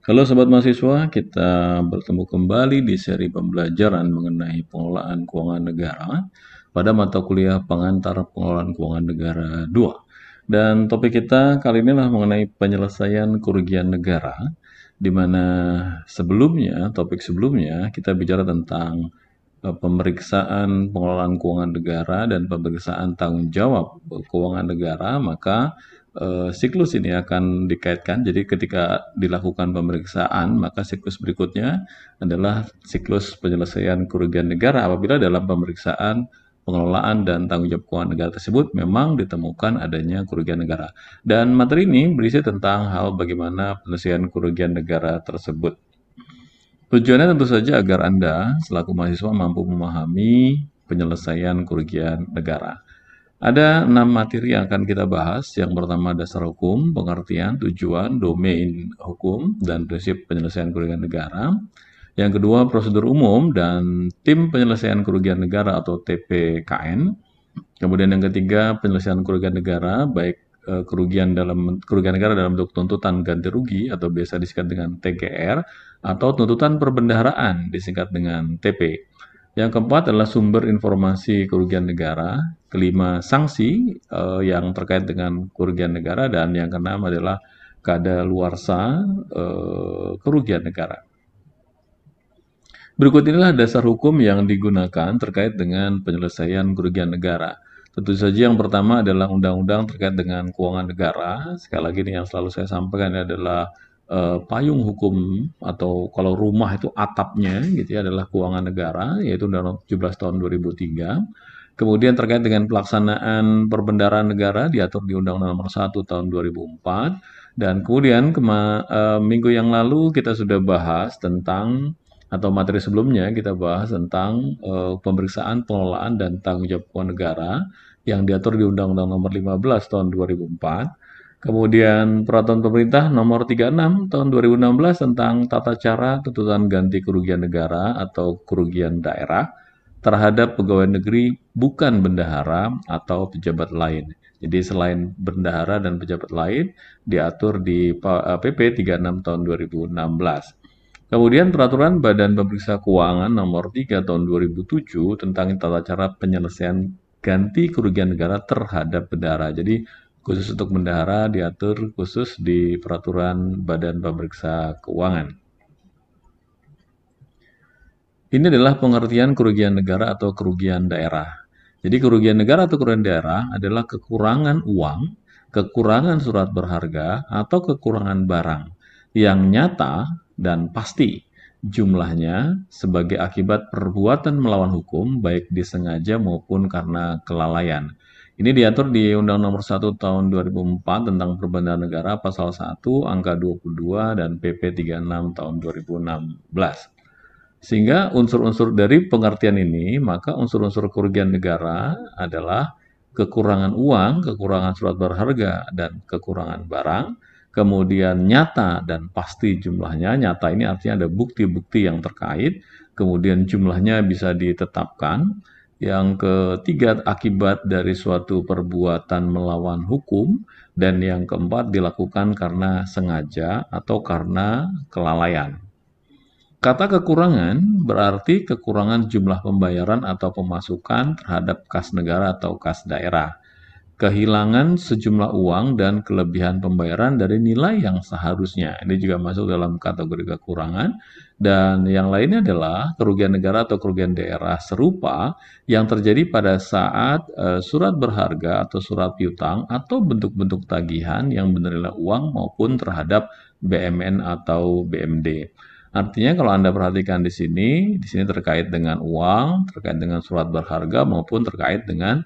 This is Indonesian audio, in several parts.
Halo Sobat Mahasiswa, kita bertemu kembali di seri pembelajaran mengenai pengelolaan keuangan negara pada mata kuliah pengantar pengelolaan keuangan negara 2. Dan topik kita kali ini adalah mengenai penyelesaian kerugian negara, di mana topik sebelumnya kita bicara tentang pemeriksaan pengelolaan keuangan negara dan pemeriksaan tanggung jawab keuangan negara, maka siklus ini akan dikaitkan. Jadi ketika dilakukan pemeriksaan, maka siklus berikutnya adalah siklus penyelesaian kerugian negara apabila dalam pemeriksaan pengelolaan dan tanggung jawab keuangan negara tersebut memang ditemukan adanya kerugian negara. Dan materi ini berisi tentang hal bagaimana penyelesaian kerugian negara tersebut. Tujuannya tentu saja agar Anda selaku mahasiswa mampu memahami penyelesaian kerugian negara. Ada 6 materi yang akan kita bahas. Yang pertama dasar hukum, pengertian, tujuan, domain hukum, dan prinsip penyelesaian kerugian negara. Yang kedua prosedur umum dan tim penyelesaian kerugian negara atau TPKN. Kemudian yang ketiga penyelesaian kerugian negara, baik kerugian negara dalam bentuk tuntutan ganti rugi atau biasa disingkat dengan TGR atau tuntutan perbendaharaan disingkat dengan TP. Yang keempat adalah sumber informasi kerugian negara, kelima sanksi yang terkait dengan kerugian negara, dan yang keenam adalah kadaluarsa kerugian negara. Berikut inilah dasar hukum yang digunakan terkait dengan penyelesaian kerugian negara. Tentu saja yang pertama adalah undang-undang terkait dengan keuangan negara. Sekali lagi ini yang selalu saya sampaikan adalah payung hukum, atau kalau rumah itu atapnya gitu ya, adalah keuangan negara, yaitu Undang-Undang 17 tahun 2003. Kemudian terkait dengan pelaksanaan perbendaharaan negara diatur di Undang-Undang Nomor 1 tahun 2004. Dan kemudian minggu yang lalu kita sudah bahas tentang, atau materi sebelumnya kita bahas tentang pemeriksaan pengelolaan dan tanggung jawab keuangan negara yang diatur di Undang-Undang Nomor 15 tahun 2004. Kemudian Peraturan Pemerintah Nomor 36 tahun 2016 tentang tata cara tuntutan ganti kerugian negara atau kerugian daerah terhadap pegawai negeri bukan bendahara atau pejabat lain. Jadi selain bendahara dan pejabat lain diatur di PP 36 tahun 2016. Kemudian Peraturan Badan Pemeriksa Keuangan Nomor 3 tahun 2007 tentang tata cara penyelesaian ganti kerugian negara terhadap bendahara. Jadi khusus untuk bendahara diatur khusus di Peraturan Badan Pemeriksa Keuangan. Ini adalah pengertian kerugian negara atau kerugian daerah. Jadi kerugian negara atau kerugian daerah adalah kekurangan uang, kekurangan surat berharga, atau kekurangan barang yang nyata dan pasti jumlahnya sebagai akibat perbuatan melawan hukum, baik disengaja maupun karena kelalaian. Ini diatur di Undang-Undang Nomor 1 tahun 2004 tentang Perbendaharaan Negara pasal 1 angka 22 dan PP 36 tahun 2016. Sehingga unsur-unsur dari pengertian ini, maka unsur-unsur kerugian negara adalah kekurangan uang, kekurangan surat berharga, dan kekurangan barang, kemudian nyata dan pasti jumlahnya. Nyata ini artinya ada bukti-bukti yang terkait, kemudian jumlahnya bisa ditetapkan. Yang ketiga, akibat dari suatu perbuatan melawan hukum, dan yang keempat dilakukan karena sengaja atau karena kelalaian. Kata kekurangan berarti kekurangan jumlah pembayaran atau pemasukan terhadap kas negara atau kas daerah. Kehilangan sejumlah uang dan kelebihan pembayaran dari nilai yang seharusnya. Ini juga masuk dalam kategori kekurangan. Dan yang lainnya adalah kerugian negara atau kerugian daerah serupa yang terjadi pada saat surat berharga atau surat piutang atau bentuk-bentuk tagihan yang bernilai uang maupun terhadap BMN atau BMD. Artinya kalau Anda perhatikan di sini terkait dengan uang, terkait dengan surat berharga maupun terkait dengan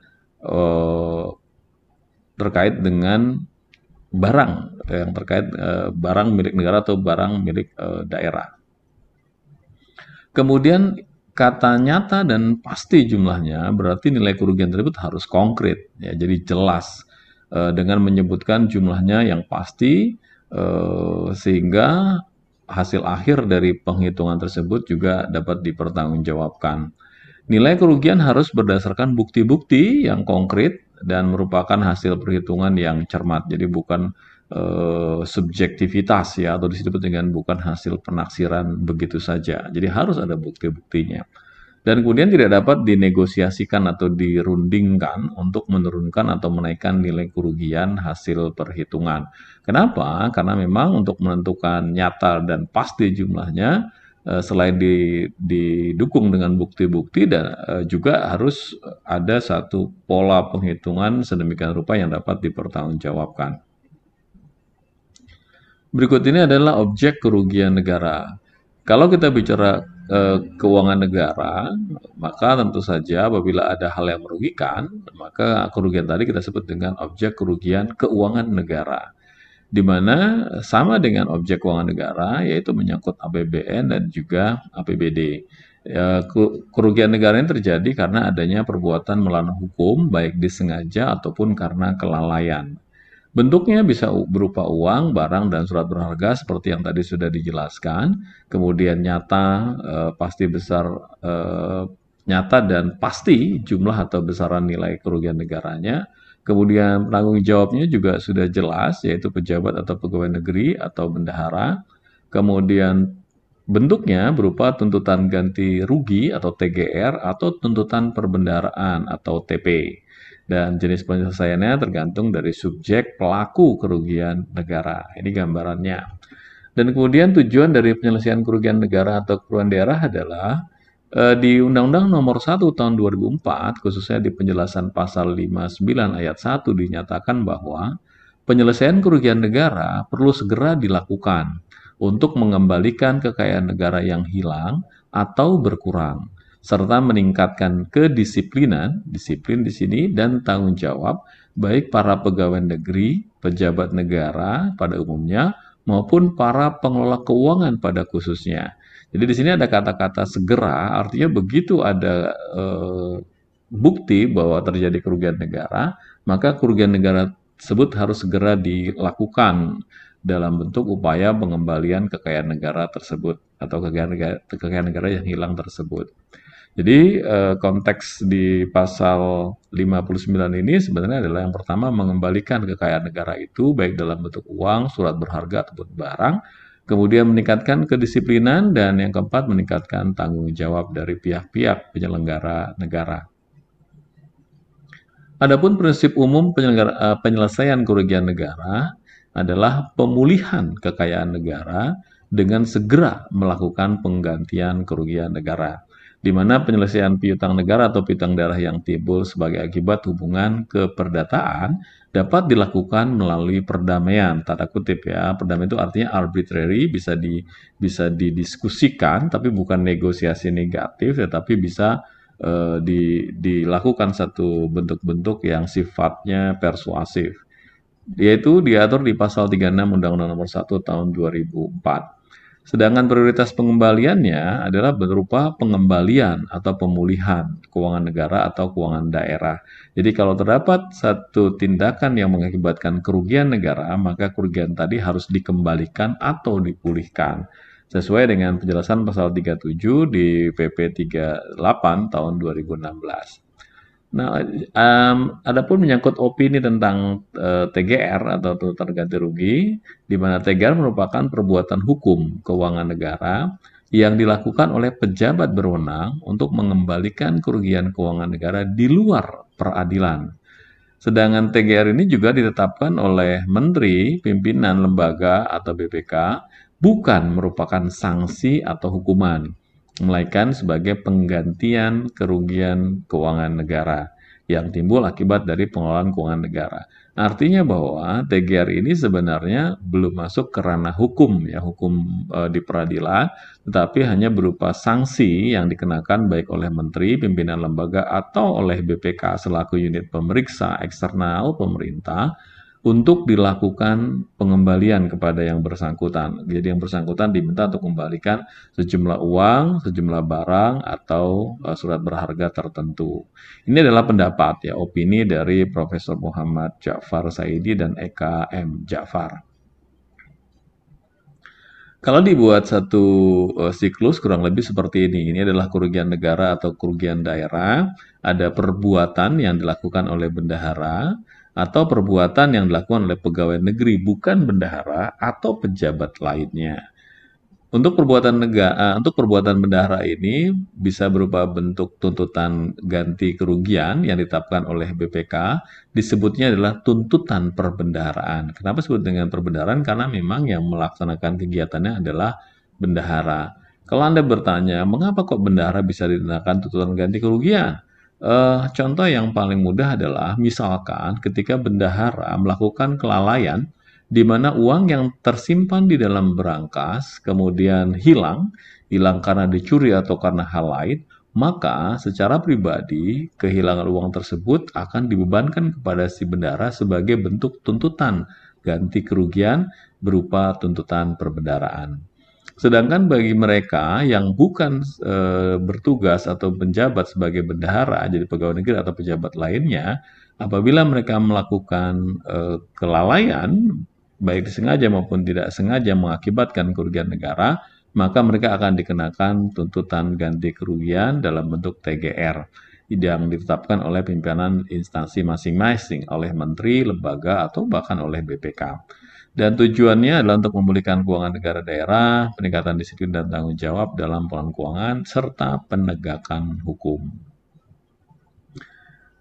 barang yang terkait barang milik negara atau barang milik daerah. Kemudian kata nyata dan pasti jumlahnya berarti nilai kerugian tersebut harus konkret, ya, jadi jelas dengan menyebutkan jumlahnya yang pasti sehingga hasil akhir dari penghitungan tersebut juga dapat dipertanggungjawabkan. Nilai kerugian harus berdasarkan bukti-bukti yang konkret dan merupakan hasil perhitungan yang cermat. Jadi bukan subjektivitas ya, atau disebut dengan bukan hasil penaksiran begitu saja. Jadi harus ada bukti-buktinya. Dan kemudian tidak dapat dinegosiasikan atau dirundingkan untuk menurunkan atau menaikkan nilai kerugian hasil perhitungan. Kenapa? Karena memang untuk menentukan nyata dan pasti jumlahnya, selain didukung dengan bukti-bukti dan juga harus ada satu pola penghitungan sedemikian rupa yang dapat dipertanggungjawabkan. Berikut ini adalah objek kerugian negara. Kalau kita bicara keuangan negara, maka tentu saja apabila ada hal yang merugikan, maka kerugian tadi kita sebut dengan objek kerugian keuangan negara, di mana sama dengan objek keuangan negara, yaitu menyangkut APBN dan juga APBD. Kerugian negara ini terjadi karena adanya perbuatan melawan hukum, baik disengaja ataupun karena kelalaian. Bentuknya bisa berupa uang, barang, dan surat berharga seperti yang tadi sudah dijelaskan. Kemudian nyata, pasti besar, nyata dan pasti jumlah atau besaran nilai kerugian negaranya. Kemudian penanggung jawabnya juga sudah jelas, yaitu pejabat atau pegawai negeri atau bendahara. Kemudian bentuknya berupa tuntutan ganti rugi atau TGR atau tuntutan perbendaharaan atau TP. Dan jenis penyelesaiannya tergantung dari subjek pelaku kerugian negara. Ini gambarannya. Dan kemudian tujuan dari penyelesaian kerugian negara atau kerugian daerah adalah di Undang-Undang Nomor 1 Tahun 2004, khususnya di penjelasan pasal 59 ayat 1 dinyatakan bahwa penyelesaian kerugian negara perlu segera dilakukan untuk mengembalikan kekayaan negara yang hilang atau berkurang, serta meningkatkan kedisiplinan, disiplin di sini, dan tanggung jawab baik para pegawai negeri, pejabat negara pada umumnya, maupun para pengelola keuangan pada khususnya. Jadi di sini ada kata-kata segera, artinya begitu ada bukti bahwa terjadi kerugian negara, maka kerugian negara tersebut harus segera dilakukan dalam bentuk upaya pengembalian kekayaan negara tersebut atau kekayaan negara yang hilang tersebut. Jadi konteks di pasal 59 ini sebenarnya adalah yang pertama mengembalikan kekayaan negara itu baik dalam bentuk uang, surat berharga ataupun barang, kemudian meningkatkan kedisiplinan, dan yang keempat meningkatkan tanggung jawab dari pihak-pihak penyelenggara negara. Adapun prinsip umum penyelesaian kerugian negara adalah pemulihan kekayaan negara dengan segera melakukan penggantian kerugian negara, di mana penyelesaian piutang negara atau piutang daerah yang timbul sebagai akibat hubungan keperdataan dapat dilakukan melalui perdamaian, tanda kutip ya. Perdamaian itu artinya arbitrary, bisa didiskusikan, tapi bukan negosiasi negatif, tetapi bisa dilakukan satu bentuk-bentuk yang sifatnya persuasif, yaitu diatur di pasal 36 Undang-Undang Nomor 1 Tahun 2004. Sedangkan prioritas pengembaliannya adalah berupa pengembalian atau pemulihan keuangan negara atau keuangan daerah. Jadi kalau terdapat satu tindakan yang mengakibatkan kerugian negara, maka kerugian tadi harus dikembalikan atau dipulihkan, sesuai dengan penjelasan pasal 37 di PP 38 tahun 2016. Nah, adapun menyangkut opini tentang TGR atau tuntutan ganti rugi, di mana TGR merupakan perbuatan hukum keuangan negara yang dilakukan oleh pejabat berwenang untuk mengembalikan kerugian keuangan negara di luar peradilan. Sedangkan TGR ini juga ditetapkan oleh menteri, pimpinan lembaga atau BPK, bukan merupakan sanksi atau hukuman, melainkan sebagai penggantian kerugian keuangan negara yang timbul akibat dari pengelolaan keuangan negara. Artinya bahwa TGR ini sebenarnya belum masuk ke ranah hukum ya, hukum di peradilan, tetapi hanya berupa sanksi yang dikenakan baik oleh menteri, pimpinan lembaga atau oleh BPK selaku unit pemeriksa eksternal pemerintah untuk dilakukan pengembalian kepada yang bersangkutan. Jadi yang bersangkutan diminta untuk kembalikan sejumlah uang, sejumlah barang, atau surat berharga tertentu. Ini adalah pendapat ya, opini dari Profesor Muhammad Ja'far Saidi dan Eka M. Ja'far. Kalau dibuat satu siklus kurang lebih seperti ini. Ini adalah kerugian negara atau kerugian daerah. Ada perbuatan yang dilakukan oleh bendahara, atau perbuatan yang dilakukan oleh pegawai negeri bukan bendahara atau pejabat lainnya. Untuk perbuatan bendahara ini bisa berupa bentuk tuntutan ganti kerugian yang ditetapkan oleh BPK, disebutnya adalah tuntutan perbendaharaan. Kenapa disebut dengan perbendaharaan? Karena memang yang melaksanakan kegiatannya adalah bendahara. Kalau Anda bertanya, mengapa kok bendahara bisa dikenakan tuntutan ganti kerugian? Contoh yang paling mudah adalah misalkan ketika bendahara melakukan kelalaian di mana uang yang tersimpan di dalam berangkas kemudian hilang karena dicuri atau karena hal lain, maka secara pribadi kehilangan uang tersebut akan dibebankan kepada si bendahara sebagai bentuk tuntutan ganti kerugian berupa tuntutan perbendaharaan. Sedangkan bagi mereka yang bukan bertugas atau menjabat sebagai bendahara, jadi pegawai negeri atau pejabat lainnya, apabila mereka melakukan kelalaian, baik disengaja maupun tidak sengaja mengakibatkan kerugian negara, maka mereka akan dikenakan tuntutan ganti kerugian dalam bentuk TGR yang ditetapkan oleh pimpinan instansi masing-masing, oleh menteri, lembaga, atau bahkan oleh BPK. Dan tujuannya adalah untuk memulihkan keuangan negara daerah, peningkatan disiplin dan tanggung jawab dalam pengelolaan keuangan, serta penegakan hukum.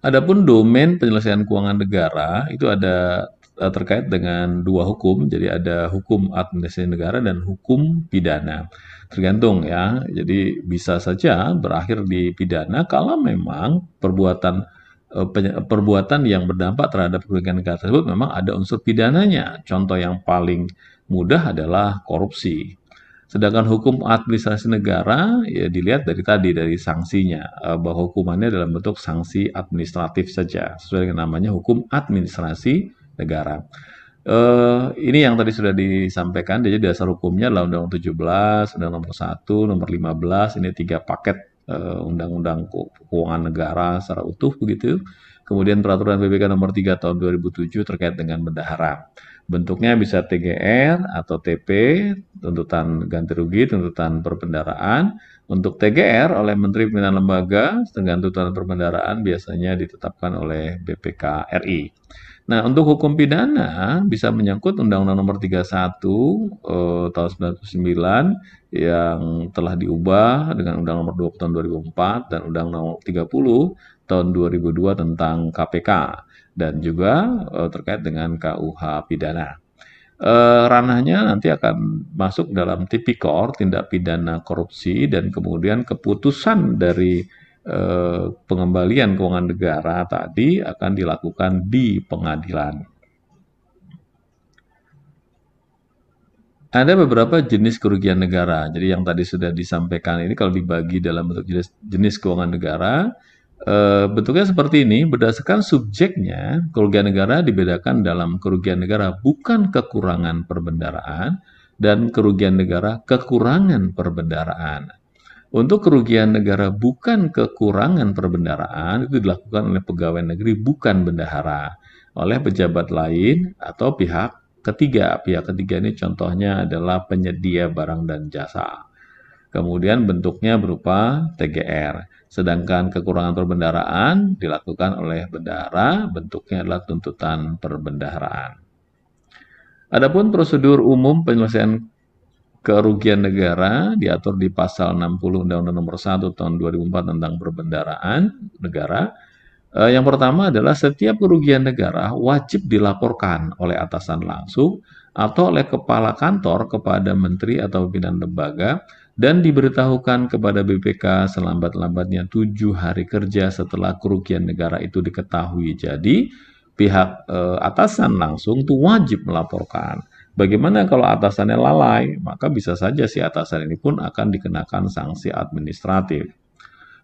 Adapun domain penyelesaian keuangan negara itu ada terkait dengan dua hukum, jadi ada hukum administrasi negara dan hukum pidana. Tergantung ya, jadi bisa saja berakhir di pidana kalau memang perbuatan yang berdampak terhadap kerugian negara tersebut memang ada unsur pidananya. Contoh yang paling mudah adalah korupsi. Sedangkan hukum administrasi negara ya dilihat dari sanksinya, bahwa hukumannya dalam bentuk sanksi administratif saja sesuai dengan namanya hukum administrasi negara. Ini yang tadi sudah disampaikan, jadi dasar hukumnya adalah Undang-Undang 17, Undang Nomor 1, Nomor 15, ini 3 paket Undang-Undang Keuangan Negara secara utuh begitu. Kemudian Peraturan BPK Nomor 3 Tahun 2007 terkait dengan bendahara. Bentuknya bisa TGR atau TP, tuntutan ganti rugi, tuntutan perbendaharaan. Untuk TGR oleh Menteri Pimpinan Lembaga, sedangkan tuntutan perbendaharaan biasanya ditetapkan oleh BPK RI. Nah, untuk hukum pidana bisa menyangkut Undang-Undang Nomor 31 tahun 99 yang telah diubah dengan Undang Nomor 20 tahun 2004 dan Undang Nomor 30 tahun 2002 tentang KPK dan juga terkait dengan KUH pidana. Ranahnya nanti akan masuk dalam tipikor tindak pidana korupsi dan kemudian keputusan dari pengembalian keuangan negara tadi akan dilakukan di pengadilan. Ada beberapa jenis kerugian negara. Jadi yang tadi sudah disampaikan ini kalau dibagi dalam bentuk jenis keuangan negara, bentuknya seperti ini. Berdasarkan subjeknya, kerugian negara dibedakan dalam kerugian negara bukan kekurangan perbendaharaan dan kerugian negara kekurangan perbendaharaan. Untuk kerugian negara bukan kekurangan perbendaharaan itu dilakukan oleh pegawai negeri bukan bendahara, oleh pejabat lain atau pihak ketiga. Pihak ketiga ini contohnya adalah penyedia barang dan jasa. Kemudian bentuknya berupa TGR. Sedangkan kekurangan perbendaharaan dilakukan oleh bendahara, bentuknya adalah tuntutan perbendaharaan. Adapun prosedur umum penyelesaian kerugian negara diatur di pasal 60 Undang-Undang Nomor 1 Tahun 2004 tentang perbendaharaan negara. Yang pertama adalah setiap kerugian negara wajib dilaporkan oleh atasan langsung atau oleh kepala kantor kepada menteri atau pimpinan lembaga dan diberitahukan kepada BPK selambat-lambatnya 7 hari kerja setelah kerugian negara itu diketahui. Jadi pihak atasan langsung itu wajib melaporkan. Bagaimana kalau atasannya lalai? Maka bisa saja si atasan ini pun akan dikenakan sanksi administratif.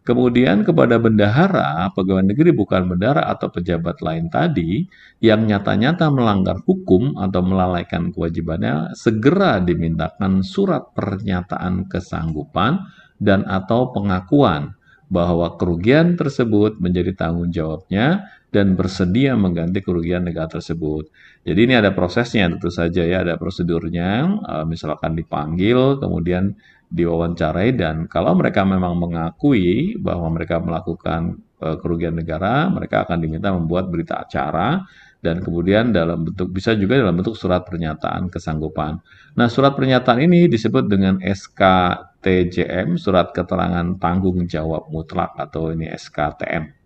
Kemudian kepada bendahara, pegawai negeri bukan bendahara atau pejabat lain tadi yang nyata-nyata melanggar hukum atau melalaikan kewajibannya, segera dimintakan surat pernyataan kesanggupan dan atau pengakuan bahwa kerugian tersebut menjadi tanggung jawabnya dan bersedia mengganti kerugian negara tersebut. Jadi ini ada prosesnya tentu saja ya, ada prosedurnya, misalkan dipanggil, kemudian diwawancarai dan kalau mereka memang mengakui bahwa mereka melakukan kerugian negara, mereka akan diminta membuat berita acara dan kemudian dalam bentuk bisa juga dalam bentuk surat pernyataan kesanggupan. Nah, surat pernyataan ini disebut dengan SKTJM, surat keterangan tanggung jawab mutlak atau ini SKTM.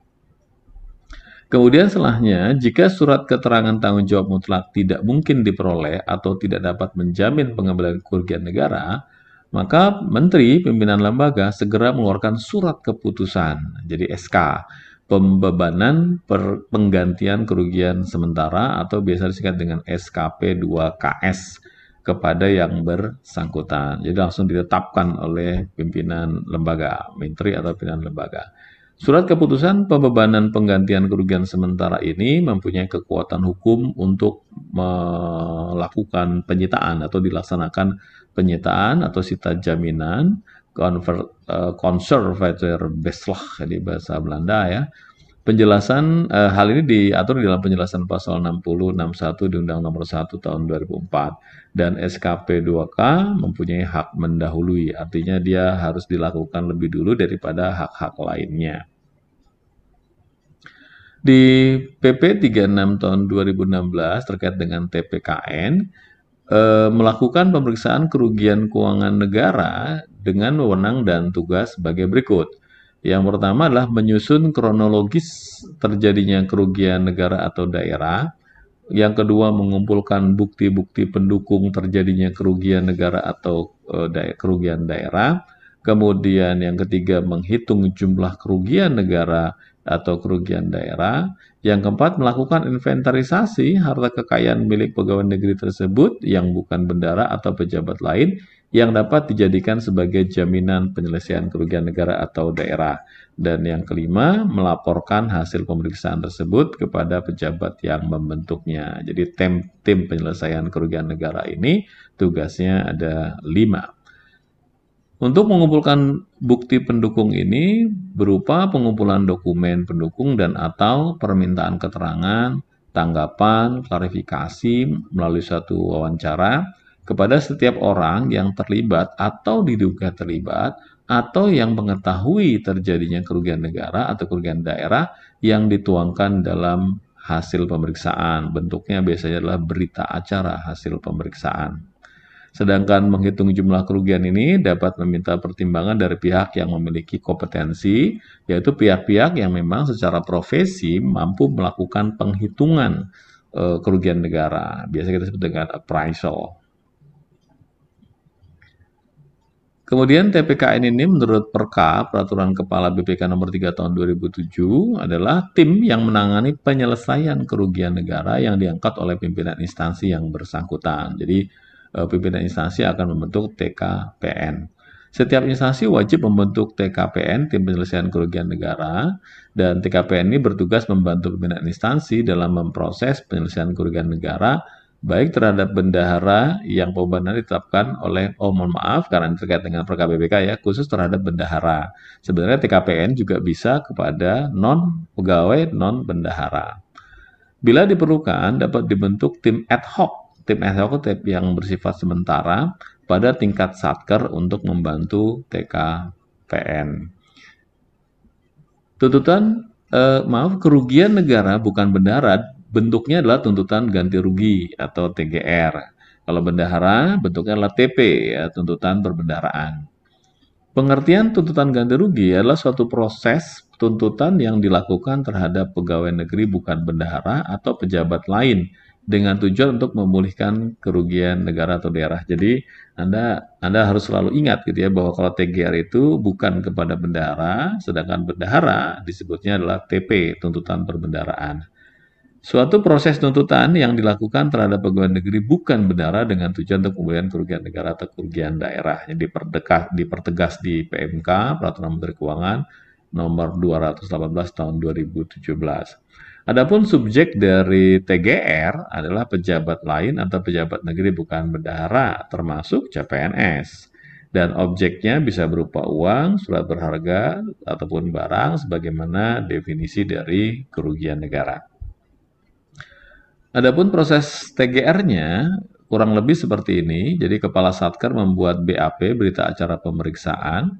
Kemudian setelahnya, jika surat keterangan tanggung jawab mutlak tidak mungkin diperoleh atau tidak dapat menjamin pengembalian kerugian negara, maka Menteri Pimpinan Lembaga segera mengeluarkan surat keputusan, jadi SK, pembebanan penggantian kerugian sementara atau biasa disingkat dengan SKP 2KS kepada yang bersangkutan. Jadi langsung ditetapkan oleh pimpinan lembaga, menteri atau pimpinan lembaga. Surat keputusan pembebanan penggantian kerugian sementara ini mempunyai kekuatan hukum untuk melakukan penyitaan atau dilaksanakan penyitaan atau sita jaminan conservator beslag di bahasa Belanda ya. Penjelasan hal ini diatur di dalam penjelasan pasal 6061 di Undang Nomor 1 Tahun 2004 dan SKP 2K mempunyai hak mendahului, artinya dia harus dilakukan lebih dulu daripada hak-hak lainnya. Di PP 36 tahun 2016 terkait dengan TPKN melakukan pemeriksaan kerugian keuangan negara dengan wewenang dan tugas sebagai berikut. Yang pertama adalah menyusun kronologis terjadinya kerugian negara atau daerah. Yang kedua, mengumpulkan bukti-bukti pendukung terjadinya kerugian negara atau kerugian daerah. Kemudian yang ketiga, menghitung jumlah kerugian negara atau kerugian daerah. Yang keempat, melakukan inventarisasi harta kekayaan milik pegawai negeri tersebut yang bukan bendahara atau pejabat lain yang dapat dijadikan sebagai jaminan penyelesaian kerugian negara atau daerah. Dan yang kelima, melaporkan hasil pemeriksaan tersebut kepada pejabat yang membentuknya. Jadi tim penyelesaian kerugian negara ini tugasnya ada 5. Untuk mengumpulkan bukti pendukung ini berupa pengumpulan dokumen pendukung dan atau permintaan keterangan, tanggapan, klarifikasi melalui suatu wawancara kepada setiap orang yang terlibat atau diduga terlibat atau yang mengetahui terjadinya kerugian negara atau kerugian daerah yang dituangkan dalam hasil pemeriksaan. Bentuknya biasanya adalah berita acara hasil pemeriksaan. Sedangkan menghitung jumlah kerugian ini dapat meminta pertimbangan dari pihak yang memiliki kompetensi, yaitu pihak-pihak yang memang secara profesi mampu melakukan penghitungan kerugian negara. Biasa kita sebut dengan appraisal. Kemudian TPKN ini menurut Perka, Peraturan Kepala BPK Nomor 3 Tahun 2007 adalah tim yang menangani penyelesaian kerugian negara yang diangkat oleh pimpinan instansi yang bersangkutan. Jadi pimpinan instansi akan membentuk TKPN. Setiap instansi wajib membentuk TKPN, tim penyelesaian kerugian negara, dan TKPN ini bertugas membantu pimpinan instansi dalam memproses penyelesaian kerugian negara, baik terhadap bendahara yang pembebanan ditetapkan oleh, mohon maaf, karena terkait dengan Perka BPK ya, khusus terhadap bendahara. Sebenarnya TKPN juga bisa kepada non-pegawai, non-bendahara. Bila diperlukan, dapat dibentuk tim ad hoc. Tim ad hoc yang bersifat sementara pada tingkat satker untuk membantu TKPN. Tuntutan, kerugian negara bukan bendahara, bentuknya adalah tuntutan ganti rugi atau TGR. Kalau bendahara, bentuknya adalah TP, ya, tuntutan perbendaharaan. Pengertian tuntutan ganti rugi adalah suatu proses tuntutan yang dilakukan terhadap pegawai negeri bukan bendahara atau pejabat lain dengan tujuan untuk memulihkan kerugian negara atau daerah. Jadi Anda harus selalu ingat gitu ya, bahwa kalau TGR itu bukan kepada bendahara, sedangkan bendahara disebutnya adalah TP, tuntutan perbendaharaan. Suatu proses tuntutan yang dilakukan terhadap pegawai negeri bukan bendahara dengan tujuan untuk pemulihan kerugian negara atau kerugian daerah yang dipertegas di PMK, Peraturan Menteri Keuangan Nomor 218 Tahun 2017. Adapun subjek dari TGR adalah pejabat lain atau pejabat negeri bukan bendahara, termasuk CPNS. Dan objeknya bisa berupa uang, surat berharga, ataupun barang sebagaimana definisi dari kerugian negara. Adapun proses TGR-nya kurang lebih seperti ini. Jadi Kepala Satker membuat BAP, berita acara pemeriksaan,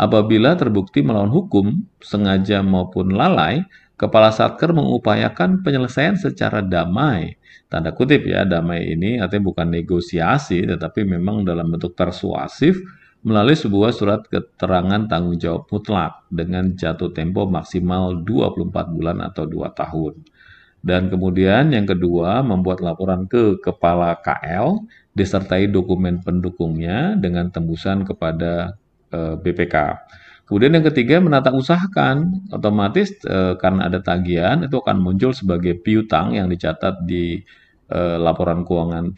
Apabila terbukti melawan hukum, sengaja maupun lalai, Kepala Satker mengupayakan penyelesaian secara damai. Tanda kutip ya, damai ini artinya bukan negosiasi, tetapi memang dalam bentuk persuasif melalui sebuah surat keterangan tanggung jawab mutlak dengan jatuh tempo maksimal 24 bulan atau 2 tahun. Dan kemudian yang kedua, membuat laporan ke Kepala KL disertai dokumen pendukungnya dengan tembusan kepada BPK. Kemudian yang ketiga, menata usahakan. Otomatis karena ada tagihan, itu akan muncul sebagai piutang yang dicatat di laporan keuangan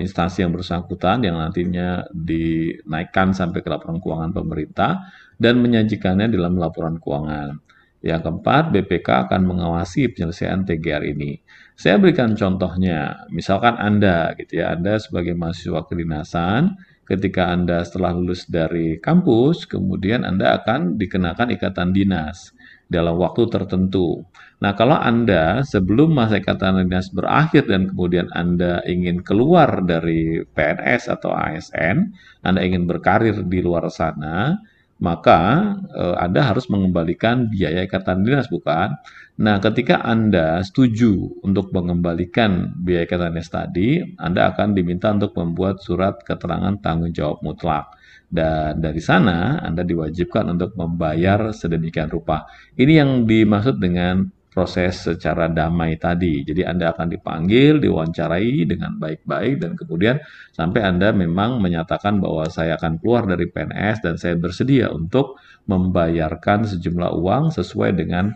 instansi yang bersangkutan yang nantinya dinaikkan sampai ke laporan keuangan pemerintah dan menyajikannya dalam laporan keuangan. Yang keempat, BPK akan mengawasi penyelesaian TGR ini. Saya berikan contohnya, misalkan Anda gitu ya, Anda sebagai mahasiswa kedinasan, ketika Anda setelah lulus dari kampus, kemudian Anda akan dikenakan ikatan dinas dalam waktu tertentu. Nah, kalau Anda sebelum masa ikatan dinas berakhir dan kemudian Anda ingin keluar dari PNS atau ASN, Anda ingin berkarir di luar sana, maka Anda harus mengembalikan biaya ikatan dinas, bukan? Nah, ketika Anda setuju untuk mengembalikan biaya ikatan dinas tadi, Anda akan diminta untuk membuat surat keterangan tanggung jawab mutlak. Dan dari sana Anda diwajibkan untuk membayar sedemikian rupa. Ini yang dimaksud dengan proses secara damai tadi. Jadi Anda akan dipanggil, diwawancarai dengan baik-baik, dan kemudian sampai Anda memang menyatakan bahwa saya akan keluar dari PNS dan saya bersedia untuk membayarkan sejumlah uang sesuai dengan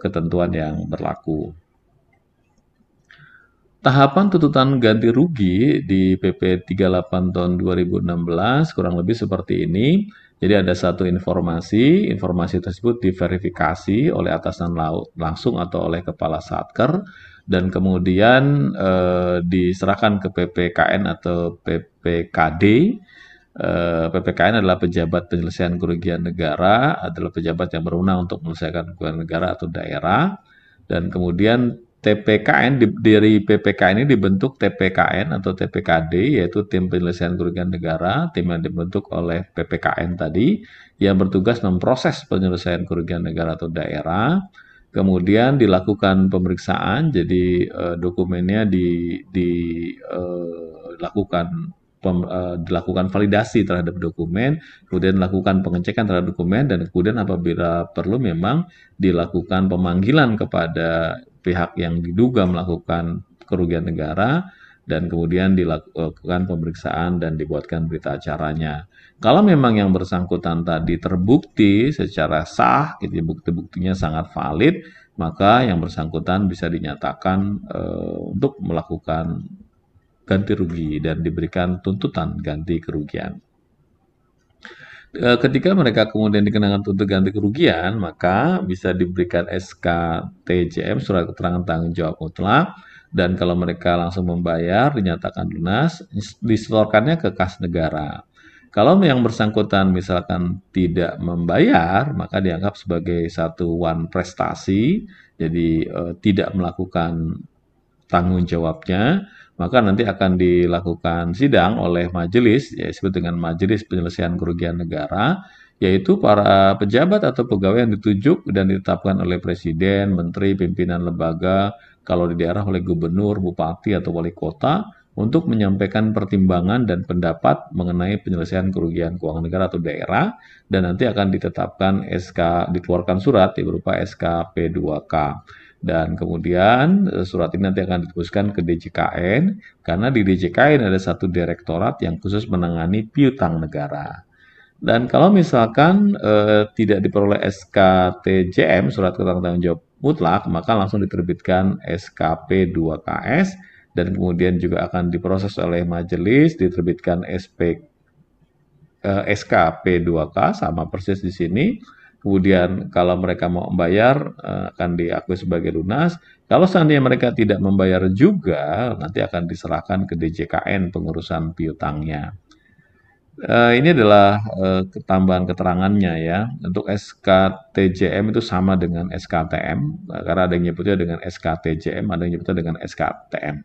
ketentuan yang berlaku. Tahapan tuntutan ganti rugi di PP 38 tahun 2016 kurang lebih seperti ini. Jadi ada satu informasi tersebut diverifikasi oleh atasan langsung atau oleh kepala satker dan kemudian diserahkan ke PPKN atau PPKD. PPKN adalah pejabat penyelesaian kerugian negara, adalah pejabat yang berwenang untuk menyelesaikan kerugian negara atau daerah, dan kemudian TPKN dari PPK ini dibentuk TPKN atau TPKD, yaitu tim penyelesaian kerugian negara, tim yang dibentuk oleh PPKN tadi, yang bertugas memproses penyelesaian kerugian negara atau daerah. Kemudian dilakukan pemeriksaan, jadi dokumennya dilakukan validasi terhadap dokumen, kemudian dilakukan pengecekan terhadap dokumen, dan kemudian apabila perlu memang dilakukan pemanggilan kepada pihak yang diduga melakukan kerugian negara, dan kemudian dilakukan pemeriksaan dan dibuatkan berita acaranya. Kalau memang yang bersangkutan tadi terbukti secara sah, gitu, bukti-buktinya sangat valid, maka yang bersangkutan bisa dinyatakan untuk melakukan ganti rugi dan diberikan tuntutan ganti kerugian. Ketika mereka kemudian dikenakan tuntut ganti kerugian, maka bisa diberikan SK TJM, surat keterangan tanggung jawab mutlak, dan kalau mereka langsung membayar, dinyatakan lunas, disetorkannya ke kas negara. Kalau yang bersangkutan misalkan tidak membayar, maka dianggap sebagai satuan prestasi, jadi tidak melakukan tanggung jawabnya, maka nanti akan dilakukan sidang oleh majelis, ya disebut dengan Majelis Penyelesaian Kerugian Negara, yaitu para pejabat atau pegawai yang ditunjuk dan ditetapkan oleh Presiden, Menteri, pimpinan lembaga, kalau di daerah oleh Gubernur, Bupati, atau Wali Kota, untuk menyampaikan pertimbangan dan pendapat mengenai penyelesaian kerugian keuangan negara atau daerah, dan nanti akan ditetapkan dikeluarkan surat berupa SK P2K. Dan kemudian surat ini nanti akan diteruskan ke DJKN, karena di DJKN ada satu direktorat yang khusus menangani piutang negara. Dan kalau misalkan tidak diperoleh SKTJM, surat keterangan tanggung jawab mutlak, maka langsung diterbitkan SKP 2KS, dan kemudian juga akan diproses oleh majelis, diterbitkan SKP 2K, sama persis di sini. Kemudian kalau mereka mau membayar akan diakui sebagai lunas. Kalau seandainya mereka tidak membayar juga, nanti akan diserahkan ke DJKN pengurusan piutangnya. Ini adalah tambahan keterangannya ya. Untuk SKTJM itu sama dengan SKTM, karena ada yang nyebutnya dengan SKTJM, ada yang nyebutnya dengan SKTM.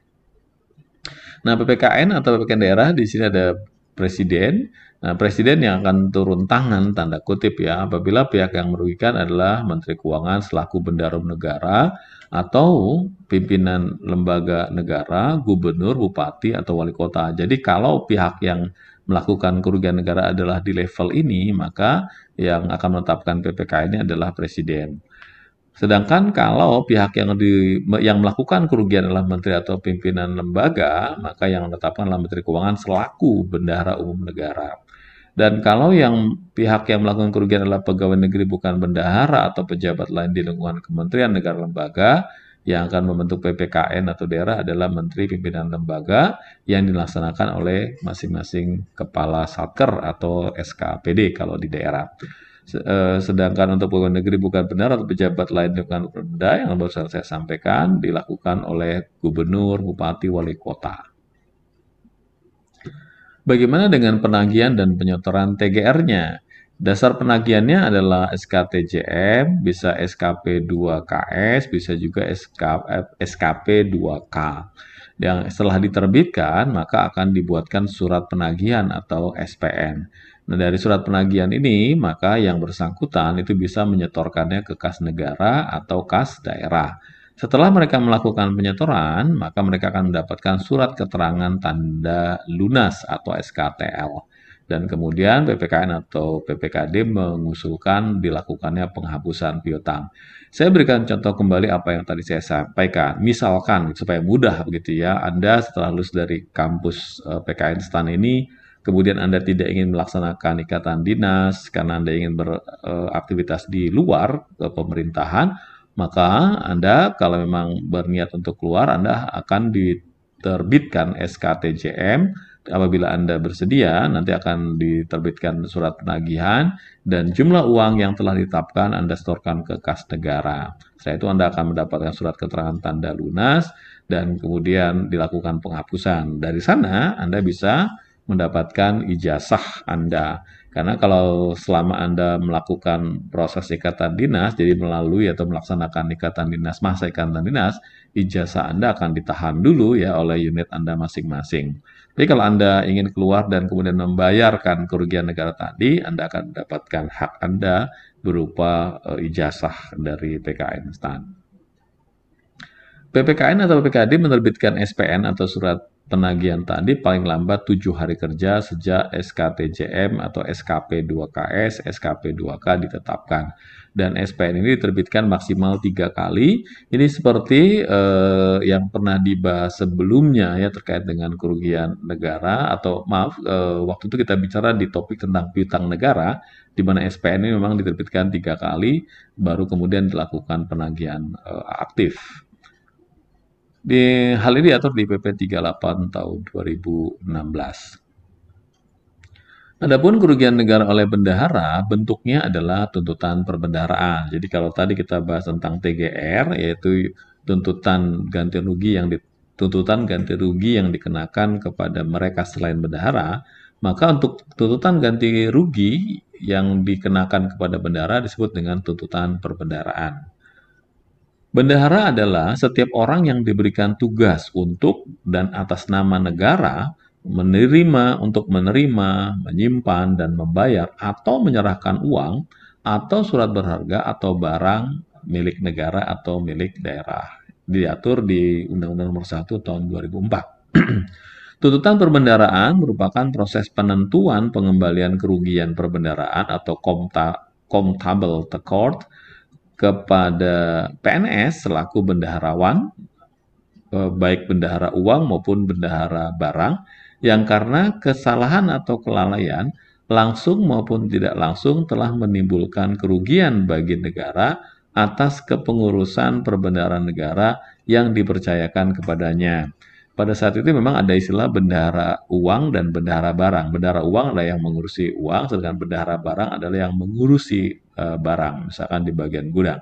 Nah, PPKN atau PPKN daerah di sini ada presiden. Nah, presiden yang akan turun tangan, tanda kutip ya, apabila pihak yang merugikan adalah Menteri Keuangan selaku Bendarum Negara atau pimpinan lembaga negara, gubernur, bupati, atau wali kota. Jadi kalau pihak yang melakukan kerugian negara adalah di level ini, maka yang akan menetapkan PPK ini adalah presiden. Sedangkan kalau pihak yang melakukan kerugian adalah menteri atau pimpinan lembaga, maka yang menetapkan adalah Menteri Keuangan selaku bendahara umum negara. Dan kalau pihak yang melakukan kerugian adalah pegawai negeri bukan bendahara atau pejabat lain di lingkungan kementerian negara lembaga, yang akan membentuk PPKN atau daerah adalah menteri pimpinan lembaga yang dilaksanakan oleh masing-masing kepala satker atau SKPD kalau di daerah. Sedangkan untuk pegawai negeri bukan benar atau pejabat lain dengan benda yang baru saya sampaikan dilakukan oleh gubernur, bupati, wali kota. Bagaimana dengan penagihan dan penyetoran TGR-nya? Dasar penagihannya adalah SKTJM, bisa SKP 2KS, bisa juga SKP 2K. Yang setelah diterbitkan, maka akan dibuatkan surat penagihan atau SPN. Nah, dari surat penagihan ini, maka yang bersangkutan itu bisa menyetorkannya ke kas negara atau kas daerah. Setelah mereka melakukan penyetoran, maka mereka akan mendapatkan surat keterangan tanda lunas atau SKTL. Dan kemudian PPKN atau PPKD mengusulkan dilakukannya penghapusan piutang. Saya berikan contoh kembali apa yang tadi saya sampaikan. Misalkan, supaya mudah begitu ya, Anda setelah lulus dari kampus PKN STAN ini, kemudian Anda tidak ingin melaksanakan ikatan dinas karena Anda ingin beraktivitas di luar pemerintahan, maka Anda kalau memang berniat untuk keluar, Anda akan diterbitkan SKTJM. Apabila Anda bersedia, nanti akan diterbitkan surat penagihan dan jumlah uang yang telah ditetapkan Anda setorkan ke kas negara. Setelah itu Anda akan mendapatkan surat keterangan tanda lunas dan kemudian dilakukan penghapusan. Dari sana Anda bisa mendapatkan ijazah Anda. Karena kalau selama Anda melakukan proses ikatan dinas, jadi melalui atau melaksanakan ikatan dinas, masa ikatan dinas, ijazah Anda akan ditahan dulu ya oleh unit Anda masing-masing. Jadi kalau Anda ingin keluar dan kemudian membayarkan kerugian negara tadi, Anda akan mendapatkan hak Anda berupa ijazah dari PKN STAN. PPKN atau PPKD menerbitkan SPN atau surat penagihan tadi paling lambat 7 hari kerja sejak SKTJM atau SKP 2KS, SKP 2K ditetapkan. Dan SPN ini diterbitkan maksimal 3 kali. Ini seperti yang pernah dibahas sebelumnya ya terkait dengan kerugian negara atau maaf waktu itu kita bicara di topik tentang piutang negara di mana SPN ini memang diterbitkan 3 kali baru kemudian dilakukan penagihan aktif. Hal ini diatur di PP 38 tahun 2016. Adapun kerugian negara oleh bendahara, bentuknya adalah tuntutan perbendaharaan. Jadi kalau tadi kita bahas tentang TGR, yaitu tuntutan ganti rugi yang dikenakan kepada mereka selain bendahara, maka untuk tuntutan ganti rugi yang dikenakan kepada bendahara disebut dengan tuntutan perbendaharaan. Bendahara adalah setiap orang yang diberikan tugas untuk dan atas nama negara untuk menerima, menyimpan, dan membayar atau menyerahkan uang atau surat berharga atau barang milik negara atau milik daerah. Diatur di Undang-Undang Nomor 1 Tahun 2004. Tuntutan perbendaharaan merupakan proses penentuan pengembalian kerugian perbendaharaan atau comptable accord kepada PNS selaku bendaharawan, baik bendahara uang maupun bendahara barang, yang karena kesalahan atau kelalaian langsung maupun tidak langsung telah menimbulkan kerugian bagi negara atas kepengurusan perbendaharaan negara yang dipercayakan kepadanya. Pada saat itu memang ada istilah bendahara uang dan bendahara barang. Bendahara uang adalah yang mengurusi uang, sedangkan bendahara barang adalah yang mengurusi barang, misalkan di bagian gudang.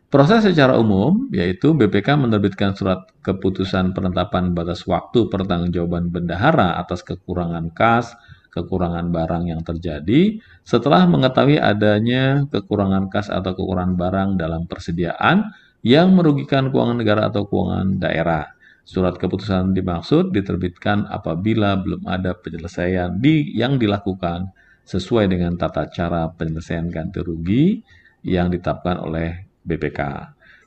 Proses secara umum, yaitu BPK menerbitkan surat keputusan penetapan batas waktu pertanggungjawaban bendahara atas kekurangan kas, kekurangan barang yang terjadi, setelah mengetahui adanya kekurangan kas atau kekurangan barang dalam persediaan yang merugikan keuangan negara atau keuangan daerah. Surat keputusan dimaksud diterbitkan apabila belum ada penyelesaian yang dilakukan sesuai dengan tata cara penyelesaian ganti rugi yang ditetapkan oleh BPK.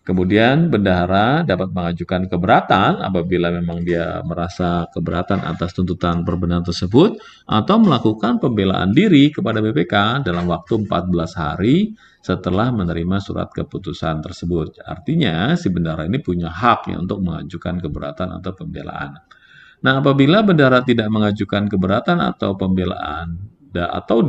Kemudian bendahara dapat mengajukan keberatan apabila memang dia merasa keberatan atas tuntutan perbendaharaan tersebut atau melakukan pembelaan diri kepada BPK dalam waktu 14 hari setelah menerima surat keputusan tersebut. Artinya si bendahara ini punya hak ya untuk mengajukan keberatan atau pembelaan. Nah, apabila bendahara tidak mengajukan keberatan atau pembelaan atau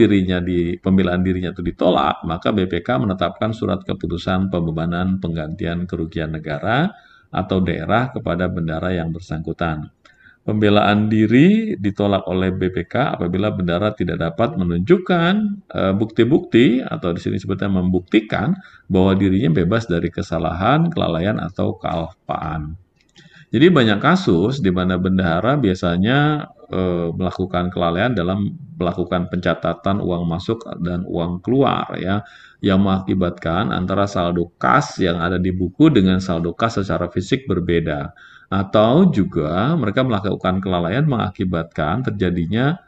pembelaan dirinya itu ditolak, maka BPK menetapkan surat keputusan pembebanan penggantian kerugian negara atau daerah kepada bendahara yang bersangkutan. Pembelaan diri ditolak oleh BPK apabila bendahara tidak dapat menunjukkan bukti-bukti atau di sini sebutnya membuktikan bahwa dirinya bebas dari kesalahan, kelalaian atau kealpaan. Jadi banyak kasus di mana bendahara biasanya melakukan kelalaian dalam melakukan pencatatan uang masuk dan uang keluar ya, yang mengakibatkan antara saldo kas yang ada di buku dengan saldo kas secara fisik berbeda. Atau juga mereka melakukan kelalaian mengakibatkan terjadinya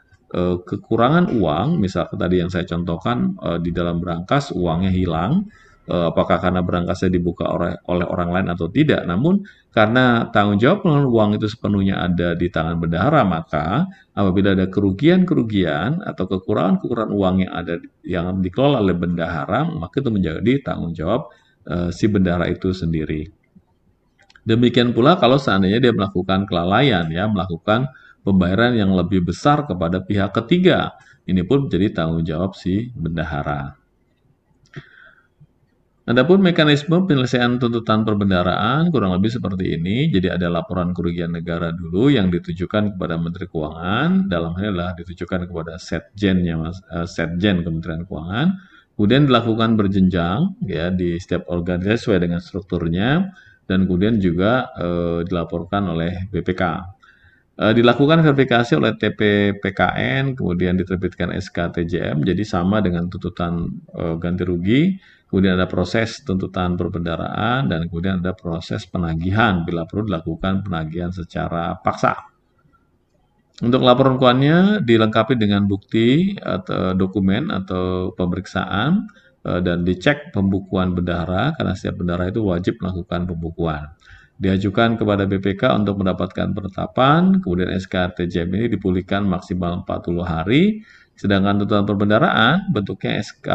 kekurangan uang, misalkan tadi yang saya contohkan di dalam berangkas uangnya hilang, apakah karena berangkasnya dibuka oleh orang lain atau tidak. Namun karena tanggung jawab pengelolaan uang itu sepenuhnya ada di tangan bendahara, maka apabila ada kerugian-kerugian atau kekurangan-kekurangan uang yang dikelola oleh bendahara, maka itu menjadi tanggung jawab si bendahara itu sendiri. Demikian pula kalau seandainya dia melakukan kelalaian, ya, melakukan pembayaran yang lebih besar kepada pihak ketiga, ini pun menjadi tanggung jawab si bendahara. Adapun mekanisme penyelesaian tuntutan perbendaharaan kurang lebih seperti ini. Jadi ada laporan kerugian negara dulu yang ditujukan kepada Menteri Keuangan, dalam hal ini adalah ditujukan kepada Setjen Kementerian Keuangan. Kemudian dilakukan berjenjang ya di setiap organisasi sesuai dengan strukturnya, dan kemudian juga dilaporkan oleh BPK. Dilakukan verifikasi oleh TPPKN, kemudian diterbitkan SK TJM, jadi sama dengan tuntutan ganti rugi. Kemudian ada proses tuntutan perbendaharaan dan kemudian ada proses penagihan bila perlu dilakukan penagihan secara paksa. Untuk laporan keuangannya dilengkapi dengan bukti atau dokumen atau pemeriksaan dan dicek pembukuan bendahara karena setiap bendahara itu wajib melakukan pembukuan. Diajukan kepada BPK untuk mendapatkan penetapan, kemudian SK TJM ini dipulihkan maksimal 40 hari, sedangkan tuntutan perbendaharaan bentuknya SK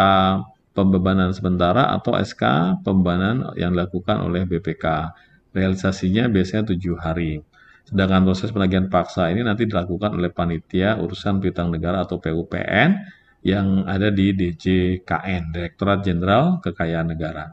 pembebanan sementara atau SK pembebanan yang dilakukan oleh BPK. Realisasinya biasanya 7 hari. Sedangkan proses penagihan paksa ini nanti dilakukan oleh Panitia Urusan Piutang Negara atau PUPN yang ada di DJKN, Direktorat Jenderal Kekayaan Negara.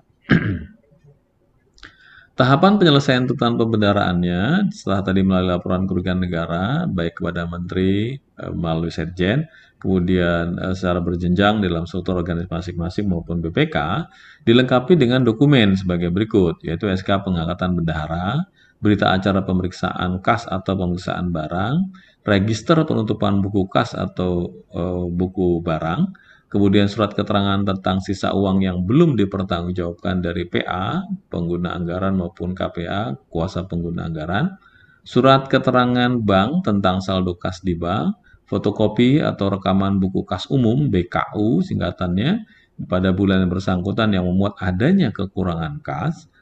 Tahapan penyelesaian tuntutan pembendaharaannya setelah tadi melalui laporan kerugian negara baik kepada Menteri melalui Setjen, kemudian secara berjenjang dalam struktur organisasi masing-masing maupun BPK, dilengkapi dengan dokumen sebagai berikut, yaitu SK pengangkatan bendahara, berita acara pemeriksaan kas atau pemeriksaan barang, register penutupan buku kas atau buku barang, kemudian surat keterangan tentang sisa uang yang belum dipertanggungjawabkan dari PA, pengguna anggaran maupun KPA, kuasa pengguna anggaran, surat keterangan bank tentang saldo kas di bank, fotokopi atau rekaman buku kas umum BKU singkatannya pada bulan yang bersangkutan yang memuat adanya kekurangan kas,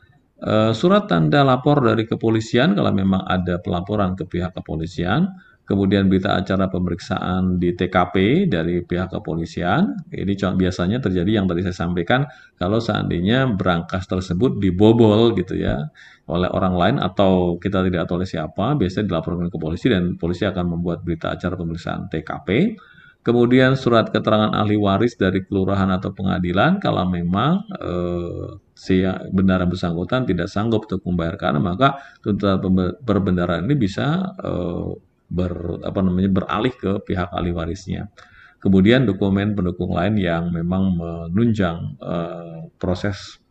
surat tanda lapor dari kepolisian kalau memang ada pelaporan ke pihak kepolisian, kemudian berita acara pemeriksaan di TKP dari pihak kepolisian. Ini biasanya terjadi yang tadi saya sampaikan kalau seandainya berangkas tersebut dibobol gitu ya oleh orang lain atau kita tidak tahu oleh siapa, biasanya dilaporkan ke polisi dan polisi akan membuat berita acara pemeriksaan TKP. Kemudian surat keterangan ahli waris dari kelurahan atau pengadilan kalau memang si bendahara bersangkutan tidak sanggup untuk membayarkan, maka tuntutan perbendaharaan ini bisa beralih ke pihak ahli warisnya. Kemudian dokumen pendukung lain yang memang menunjang proses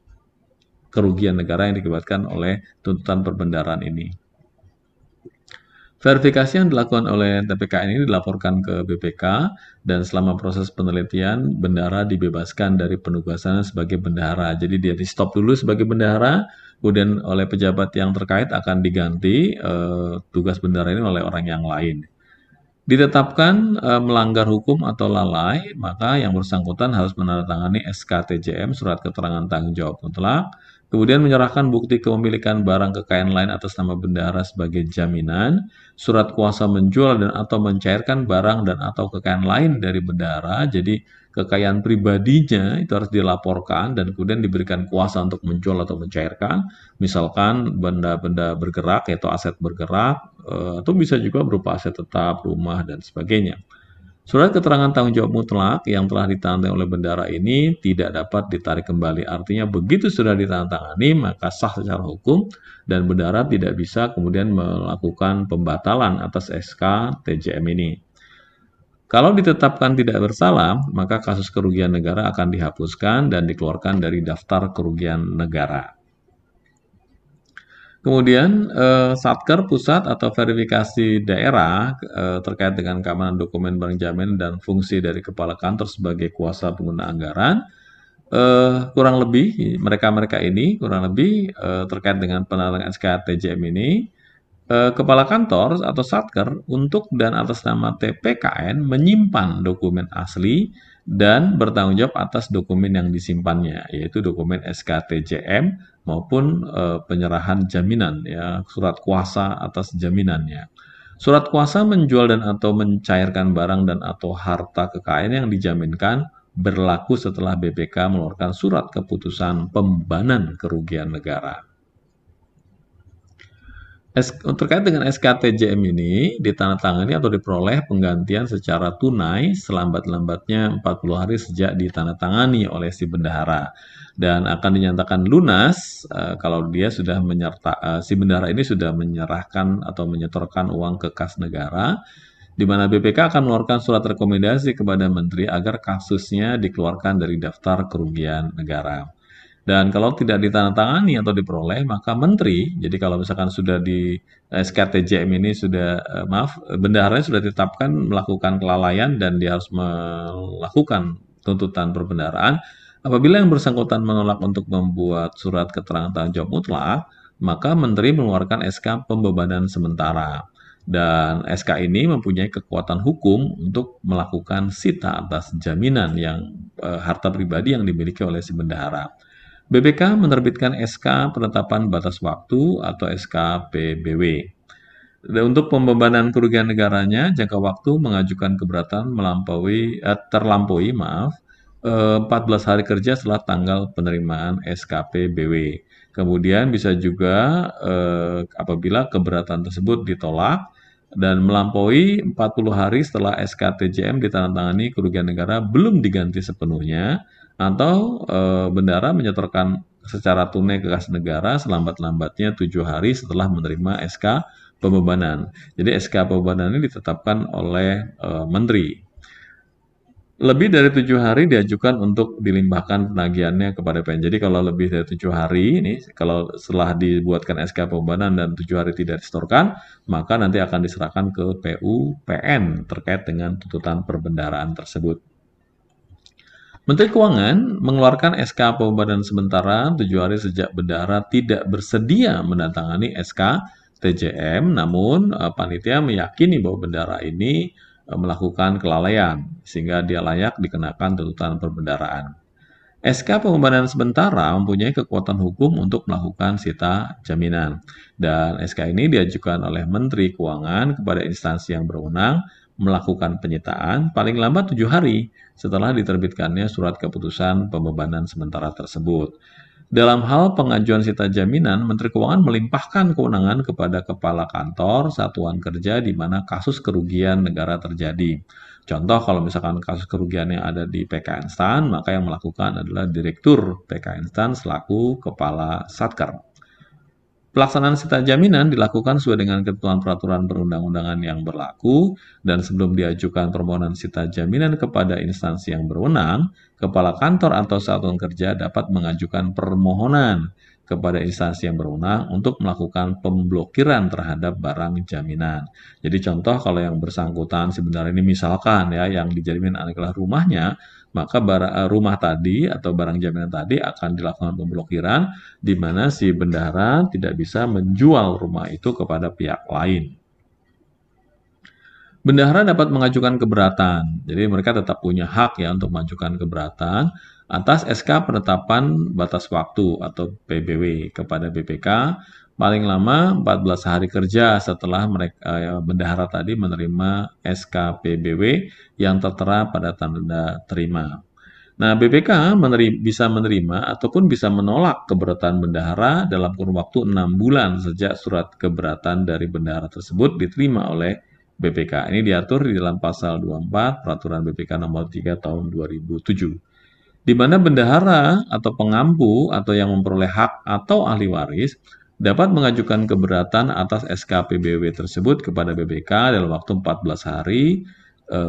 kerugian negara yang diakibatkan oleh tuntutan perbendaharaan ini. Verifikasi yang dilakukan oleh TPKN ini dilaporkan ke BPK dan selama proses penelitian bendahara dibebaskan dari penugasannya sebagai bendahara. Jadi dia di stop dulu sebagai bendahara, kemudian oleh pejabat yang terkait akan diganti tugas bendahara ini oleh orang yang lain. Ditetapkan melanggar hukum atau lalai, maka yang bersangkutan harus menandatangani SKTJM, surat keterangan tanggung jawab mutlak, kemudian menyerahkan bukti kepemilikan barang kekayaan lain atas nama bendahara sebagai jaminan, surat kuasa menjual dan atau mencairkan barang dan atau kekayaan lain dari bendahara, jadi kekayaan pribadinya itu harus dilaporkan dan kemudian diberikan kuasa untuk menjual atau mencairkan, misalkan benda-benda bergerak yaitu aset bergerak, atau bisa juga berupa aset tetap, rumah, dan sebagainya. Surat keterangan tanggung jawab mutlak yang telah ditandatangani oleh bendahara ini tidak dapat ditarik kembali. Artinya begitu sudah ditandatangani maka sah secara hukum dan bendahara tidak bisa kemudian melakukan pembatalan atas SK TJM ini. Kalau ditetapkan tidak bersalah, maka kasus kerugian negara akan dihapuskan dan dikeluarkan dari daftar kerugian negara. Kemudian Satker pusat atau verifikasi daerah terkait dengan keamanan dokumen barang jaminan dan fungsi dari kepala kantor sebagai kuasa pengguna anggaran, kurang lebih mereka-mereka ini kurang lebih terkait dengan penandatanganan SKTJM ini, kepala kantor atau Satker untuk dan atas nama TPKN menyimpan dokumen asli dan bertanggung jawab atas dokumen yang disimpannya, yaitu dokumen SKTJM maupun penyerahan jaminan, ya, surat kuasa atas jaminannya. Surat kuasa menjual dan atau mencairkan barang dan atau harta kekayaan yang dijaminkan berlaku setelah BPK mengeluarkan surat keputusan pembebanan kerugian negara. Terkait dengan SKTJM ini, ditandatangani atau diperoleh penggantian secara tunai selambat-lambatnya 40 hari sejak ditandatangani oleh si bendahara. Dan akan dinyatakan lunas kalau dia sudah si bendahara ini sudah menyerahkan atau menyetorkan uang ke kas negara, di mana BPK akan mengeluarkan surat rekomendasi kepada Menteri agar kasusnya dikeluarkan dari daftar kerugian negara. Dan kalau tidak ditandatangani atau diperoleh, maka Menteri, jadi kalau misalkan sudah di SKTJM ini sudah, bendaharanya sudah ditetapkan melakukan kelalaian dan dia harus melakukan tuntutan perbendaharaan, apabila yang bersangkutan menolak untuk membuat surat keterangan tanggung jawab mutlak, maka Menteri mengeluarkan SK pembebanan sementara. Dan SK ini mempunyai kekuatan hukum untuk melakukan sita atas jaminan yang harta pribadi yang dimiliki oleh si bendahara. BPK menerbitkan SK penetapan batas waktu atau SK PBW. Dan untuk pembebanan kerugian negaranya, jangka waktu mengajukan keberatan terlampaui 14 hari kerja setelah tanggal penerimaan SK PBW. Kemudian bisa juga apabila keberatan tersebut ditolak dan melampaui 40 hari setelah SKTJM ditandatangani kerugian negara belum diganti sepenuhnya, atau bendahara menyetorkan secara tunai ke kas negara selambat-lambatnya 7 hari setelah menerima SK pembebanan. Jadi SK pembebanan ini ditetapkan oleh Menteri. Lebih dari 7 hari diajukan untuk dilimpahkan penagihannya kepada PN. Jadi kalau lebih dari 7 hari ini, kalau setelah dibuatkan SK pembebanan dan 7 hari tidak disetorkan, maka nanti akan diserahkan ke PU PN terkait dengan tuntutan perbendaharaan tersebut. Menteri Keuangan mengeluarkan SK pembebanan sementara 7 hari sejak bendahara tidak bersedia menandatangani SK TJM, namun panitia meyakini bahwa bendahara ini melakukan kelalaian sehingga dia layak dikenakan tuntutan perbendaharaan. SK pembebanan sementara mempunyai kekuatan hukum untuk melakukan sita jaminan, dan SK ini diajukan oleh Menteri Keuangan kepada instansi yang berwenang melakukan penyitaan paling lambat 7 hari setelah diterbitkannya surat keputusan pembebanan sementara tersebut. Dalam hal pengajuan sita jaminan, Menteri Keuangan melimpahkan kewenangan kepada Kepala Kantor Satuan Kerja di mana kasus kerugian negara terjadi. Contoh, kalau misalkan kasus kerugian yang ada di PK Instan, maka yang melakukan adalah Direktur PK Instan selaku Kepala Satker. Pelaksanaan sita jaminan dilakukan sesuai dengan ketentuan peraturan perundang-undangan yang berlaku, dan sebelum diajukan permohonan sita jaminan kepada instansi yang berwenang, Kepala Kantor atau Satuan Kerja dapat mengajukan permohonan kepada instansi yang berwenang untuk melakukan pemblokiran terhadap barang jaminan. Jadi contoh, kalau yang bersangkutan sebenarnya ini misalkan ya yang dijamin adalah rumahnya, maka rumah tadi atau barang jaminan tadi akan dilakukan pemblokiran, di mana si bendahara tidak bisa menjual rumah itu kepada pihak lain. Bendahara dapat mengajukan keberatan, jadi mereka tetap punya hak ya untuk mengajukan keberatan atas SK penetapan batas waktu atau PBW kepada BPK paling lama 14 hari kerja setelah mereka bendahara tadi menerima SK PBW yang tertera pada tanda terima. Nah, BPK bisa menerima ataupun bisa menolak keberatan bendahara dalam kurun waktu 6 bulan sejak surat keberatan dari bendahara tersebut diterima oleh BPK. Ini diatur di dalam pasal 24 Peraturan BPK nomor 3 tahun 2007. Di mana bendahara atau pengampu atau yang memperoleh hak atau ahli waris dapat mengajukan keberatan atas SK PBW tersebut kepada BPK dalam waktu 14 hari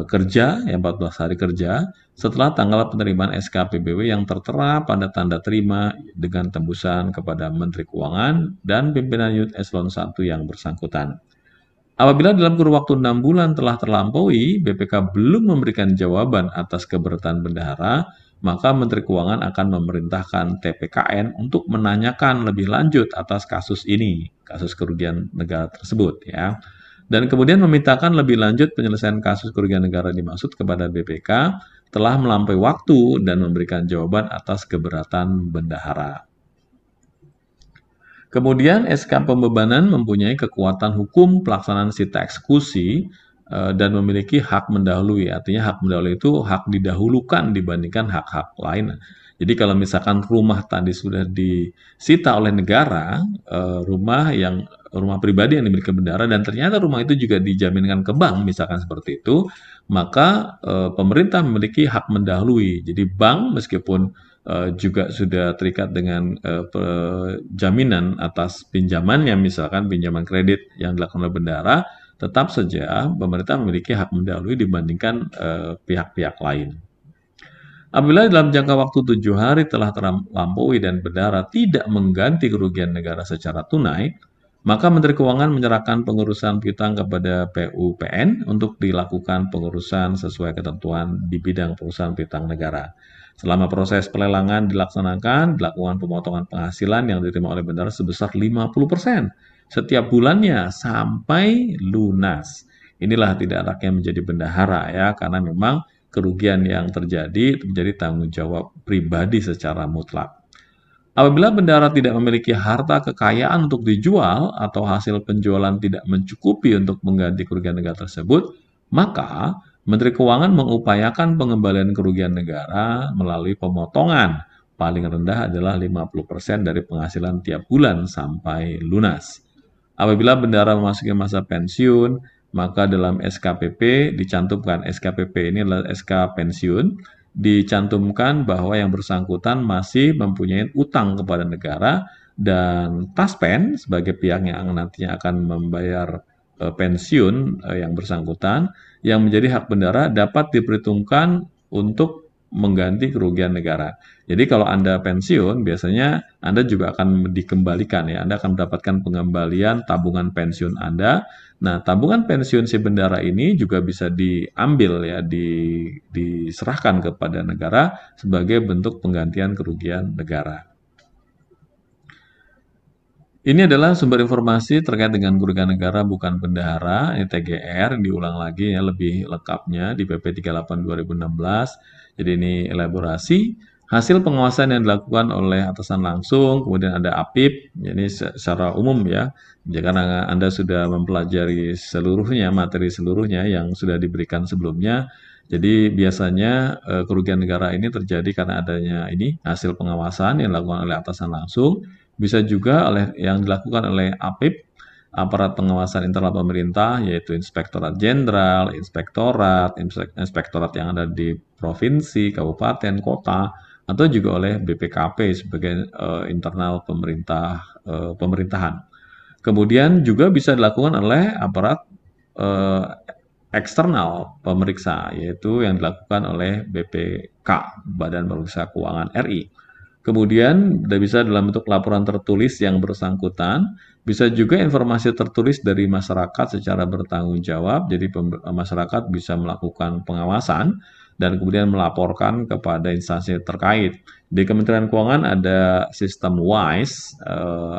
kerja, 14 hari kerja setelah tanggal penerimaan SK PBW yang tertera pada tanda terima dengan tembusan kepada Menteri Keuangan dan pimpinan unit eselon 1 yang bersangkutan. Apabila dalam kurun waktu 6 bulan telah terlampaui, BPK belum memberikan jawaban atas keberatan bendahara, maka Menteri Keuangan akan memerintahkan TPKN untuk menanyakan lebih lanjut atas kasus ini, kasus kerugian negara tersebut ya. Dan kemudian memintakan lebih lanjut penyelesaian kasus kerugian negara dimaksud kepada BPK telah melampaui waktu dan memberikan jawaban atas keberatan bendahara. Kemudian SK pembebanan mempunyai kekuatan hukum pelaksanaan sita eksekusi dan memiliki hak mendahului. Artinya hak mendahului itu hak didahulukan dibandingkan hak-hak lain. Jadi kalau misalkan rumah tadi sudah disita oleh negara, rumah pribadi yang dimiliki bendahara dan ternyata rumah itu juga dijaminkan ke bank, misalkan seperti itu, maka pemerintah memiliki hak mendahului. Jadi bank meskipun juga sudah terikat dengan jaminan atas pinjamannya, misalkan pinjaman kredit yang dilakukan oleh bendahara, tetap saja pemerintah memiliki hak mendahului dibandingkan pihak-pihak lain. Apabila dalam jangka waktu 7 hari telah terlampaui dan bendahara tidak mengganti kerugian negara secara tunai, maka Menteri Keuangan menyerahkan pengurusan piutang kepada PUPN untuk dilakukan pengurusan sesuai ketentuan di bidang perusahaan piutang negara. Selama proses pelelangan dilaksanakan, dilakukan pemotongan penghasilan yang diterima oleh bendahara sebesar 50% setiap bulannya sampai lunas. Inilah tidak enaknya menjadi bendahara ya, karena memang kerugian yang terjadi menjadi tanggung jawab pribadi secara mutlak. Apabila bendahara tidak memiliki harta kekayaan untuk dijual atau hasil penjualan tidak mencukupi untuk mengganti kerugian negara tersebut, maka Menteri Keuangan mengupayakan pengembalian kerugian negara melalui pemotongan. Paling rendah adalah 50% dari penghasilan tiap bulan sampai lunas. Apabila bendahara memasuki masa pensiun, maka dalam SKPP dicantumkan, SKPP ini adalah SK pensiun, dicantumkan bahwa yang bersangkutan masih mempunyai utang kepada negara dan Taspen sebagai pihak yang nantinya akan membayar pensiun yang bersangkutan yang menjadi hak bendahara dapat diperhitungkan untuk mengganti kerugian negara. Jadi kalau Anda pensiun, biasanya Anda juga akan dikembalikan ya. Anda akan mendapatkan pengembalian tabungan pensiun Anda. Nah, tabungan pensiun si bendahara ini juga bisa diambil ya, diserahkan kepada negara sebagai bentuk penggantian kerugian negara. Ini adalah sumber informasi terkait dengan kerugian negara bukan bendahara, ini TGR, diulang lagi ya lebih lengkapnya di PP 38 2016. Jadi ini elaborasi hasil pengawasan yang dilakukan oleh atasan langsung, kemudian ada APIP, ini secara umum ya. Jadi karena Anda sudah mempelajari seluruhnya, materi seluruhnya yang sudah diberikan sebelumnya, jadi biasanya kerugian negara ini terjadi karena adanya ini hasil pengawasan yang dilakukan oleh atasan langsung, bisa juga yang dilakukan oleh APIP, aparat pengawasan internal pemerintah, yaitu Inspektorat Jenderal, Inspektorat yang ada di provinsi, kabupaten, kota, atau juga oleh BPKP sebagai internal pemerintahan. Kemudian juga bisa dilakukan oleh aparat eksternal pemeriksa, yaitu yang dilakukan oleh BPK, Badan Pemeriksa Keuangan RI. Kemudian bisa dalam bentuk laporan tertulis yang bersangkutan, bisa juga informasi tertulis dari masyarakat secara bertanggung jawab, jadi masyarakat bisa melakukan pengawasan dan kemudian melaporkan kepada instansi terkait. Di Kementerian Keuangan ada sistem WISE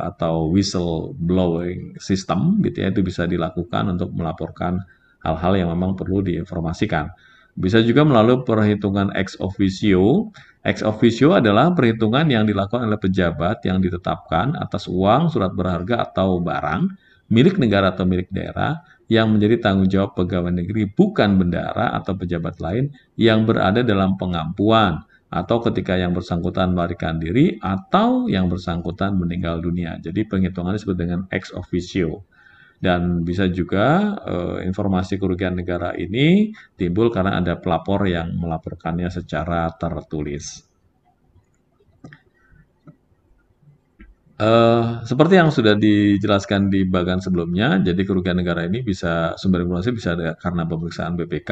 atau whistleblowing system gitu ya, itu bisa dilakukan untuk melaporkan hal-hal yang memang perlu diinformasikan. Bisa juga melalui perhitungan ex officio. Ex officio adalah perhitungan yang dilakukan oleh pejabat yang ditetapkan atas uang, surat berharga atau barang milik negara atau milik daerah yang menjadi tanggung jawab pegawai negeri bukan bendahara atau pejabat lain yang berada dalam pengampuan atau ketika yang bersangkutan melarikan diri atau yang bersangkutan meninggal dunia. Jadi penghitungannya disebut dengan ex officio. Dan bisa juga informasi kerugian negara ini timbul karena ada pelapor yang melaporkannya secara tertulis. Seperti yang sudah dijelaskan di bagian sebelumnya, jadi kerugian negara ini bisa sumber informasi bisa karena pemeriksaan BPK,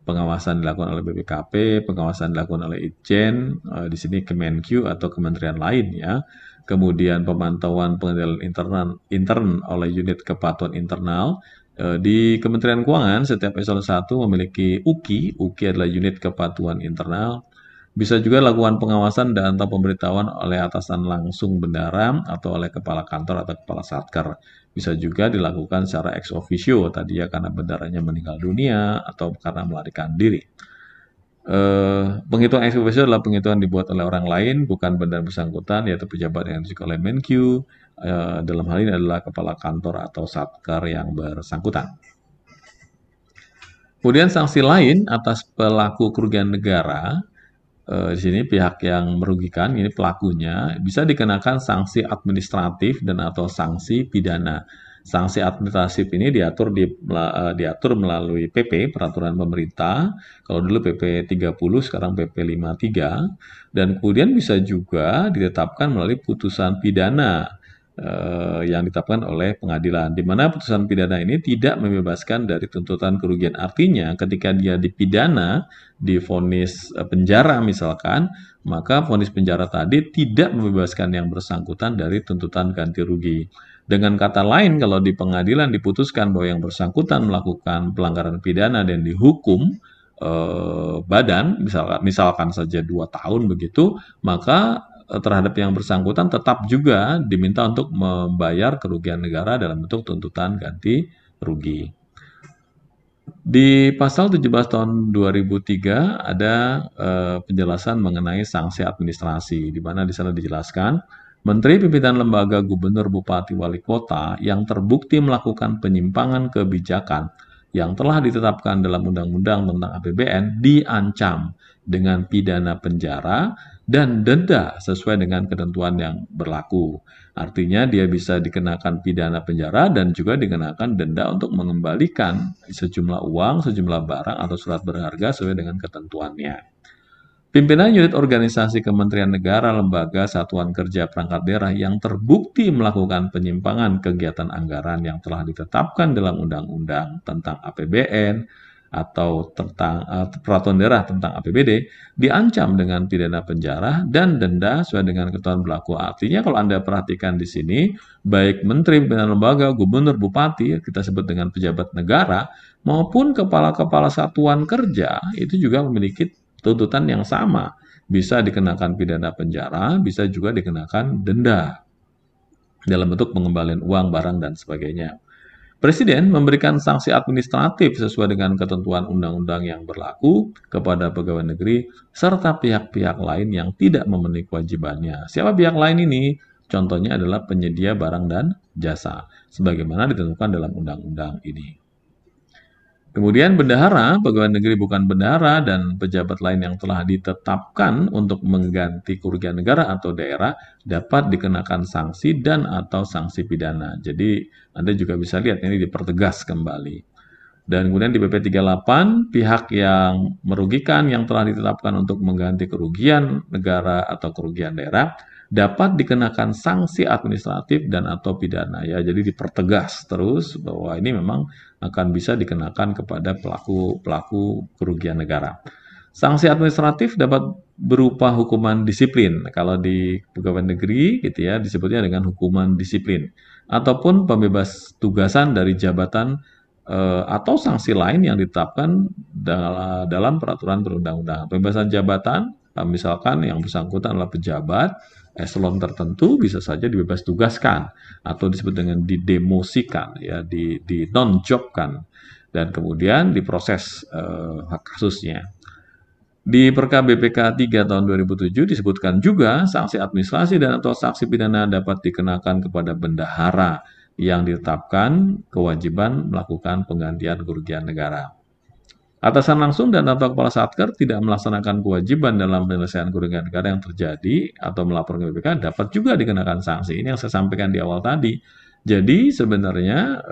pengawasan dilakukan oleh BPKP, pengawasan dilakukan oleh Itjen, di sini Kemenq atau kementerian lain ya. Kemudian pemantauan pengendalian intern oleh unit kepatuhan internal. Di Kementerian Keuangan, setiap eselon 1 memiliki UKI. UKI adalah unit kepatuhan internal. Bisa juga lakukan pengawasan dan atau pemberitahuan oleh atasan langsung bendahara atau oleh kepala kantor atau kepala satker. Bisa juga dilakukan secara ex officio tadi ya karena bendaharanya meninggal dunia atau karena melarikan diri. Penghitungan ex officio adalah penghitungan dibuat oleh orang lain, bukan bendahara bersangkutan, yaitu pejabat yang ditunjuk oleh Menq. Dalam hal ini adalah kepala kantor atau satker yang bersangkutan. Kemudian sanksi lain atas pelaku kerugian negara. Di sini pihak yang merugikan, ini pelakunya, bisa dikenakan sanksi administratif dan atau sanksi pidana. Sanksi administratif ini diatur melalui PP, peraturan pemerintah. Kalau dulu PP 30, sekarang PP 53. Dan kemudian bisa juga ditetapkan melalui putusan pidana yang ditetapkan oleh pengadilan, di mana putusan pidana ini tidak membebaskan dari tuntutan kerugian. Artinya, ketika dia dipidana, divonis penjara misalkan, maka vonis penjara tadi tidak membebaskan yang bersangkutan dari tuntutan ganti rugi. Dengan kata lain, kalau di pengadilan diputuskan bahwa yang bersangkutan melakukan pelanggaran pidana dan dihukum badan, misalkan saja 2 tahun begitu, maka terhadap yang bersangkutan tetap juga diminta untuk membayar kerugian negara dalam bentuk tuntutan ganti rugi. Di pasal 17 tahun 2003 ada penjelasan mengenai sanksi administrasi, di mana di sana dijelaskan Menteri Pimpinan Lembaga Gubernur Bupati Wali Kota yang terbukti melakukan penyimpangan kebijakan yang telah ditetapkan dalam Undang-Undang tentang APBN diancam dengan pidana penjara dan denda sesuai dengan ketentuan yang berlaku. Artinya dia bisa dikenakan pidana penjara dan juga dikenakan denda untuk mengembalikan sejumlah uang, sejumlah barang atau surat berharga sesuai dengan ketentuannya. Pimpinan unit organisasi Kementerian Negara, lembaga, satuan kerja perangkat daerah yang terbukti melakukan penyimpangan kegiatan anggaran yang telah ditetapkan dalam Undang-Undang tentang APBN atau tentang peraturan daerah tentang APBD diancam dengan pidana penjara dan denda sesuai dengan ketentuan berlaku. Artinya kalau Anda perhatikan di sini, baik menteri, pimpinan lembaga, gubernur, bupati, kita sebut dengan pejabat negara, maupun kepala-kepala satuan kerja itu juga memiliki tuntutan yang sama. Bisa dikenakan pidana penjara, bisa juga dikenakan denda dalam bentuk pengembalian uang, barang, dan sebagainya. Presiden memberikan sanksi administratif sesuai dengan ketentuan undang-undang yang berlaku kepada pegawai negeri serta pihak-pihak lain yang tidak memenuhi kewajibannya. Siapa pihak lain ini? Contohnya adalah penyedia barang dan jasa, sebagaimana ditentukan dalam undang-undang ini. Kemudian bendahara, pegawai negeri bukan bendahara, dan pejabat lain yang telah ditetapkan untuk mengganti kerugian negara atau daerah dapat dikenakan sanksi dan atau sanksi pidana. Jadi Anda juga bisa lihat ini dipertegas kembali. Dan kemudian di PP 38, pihak yang merugikan yang telah ditetapkan untuk mengganti kerugian negara atau kerugian daerah dapat dikenakan sanksi administratif dan atau pidana. Ya, jadi dipertegas terus bahwa ini memang akan bisa dikenakan kepada pelaku kerugian negara. Sanksi administratif dapat berupa hukuman disiplin. Kalau di pegawai negeri gitu ya disebutnya dengan hukuman disiplin ataupun pembebas tugasan dari jabatan atau sanksi lain yang ditetapkan dalam peraturan perundang-undangan. Pembebasan jabatan, misalkan yang bersangkutan adalah pejabat eselon tertentu, bisa saja dibebas tugaskan atau disebut dengan didemosikan, ya, di non-jobkan, dan kemudian diproses kasusnya. Di Perkab BPK 3 tahun 2007 disebutkan juga sanksi administrasi dan atau sanksi pidana dapat dikenakan kepada bendahara yang ditetapkan kewajiban melakukan penggantian kerugian negara. Atasan langsung dan atau kepala satker tidak melaksanakan kewajiban dalam penyelesaian kerugian negara yang terjadi atau melaporkan ke BPK dapat juga dikenakan sanksi. Ini yang saya sampaikan di awal tadi. Jadi sebenarnya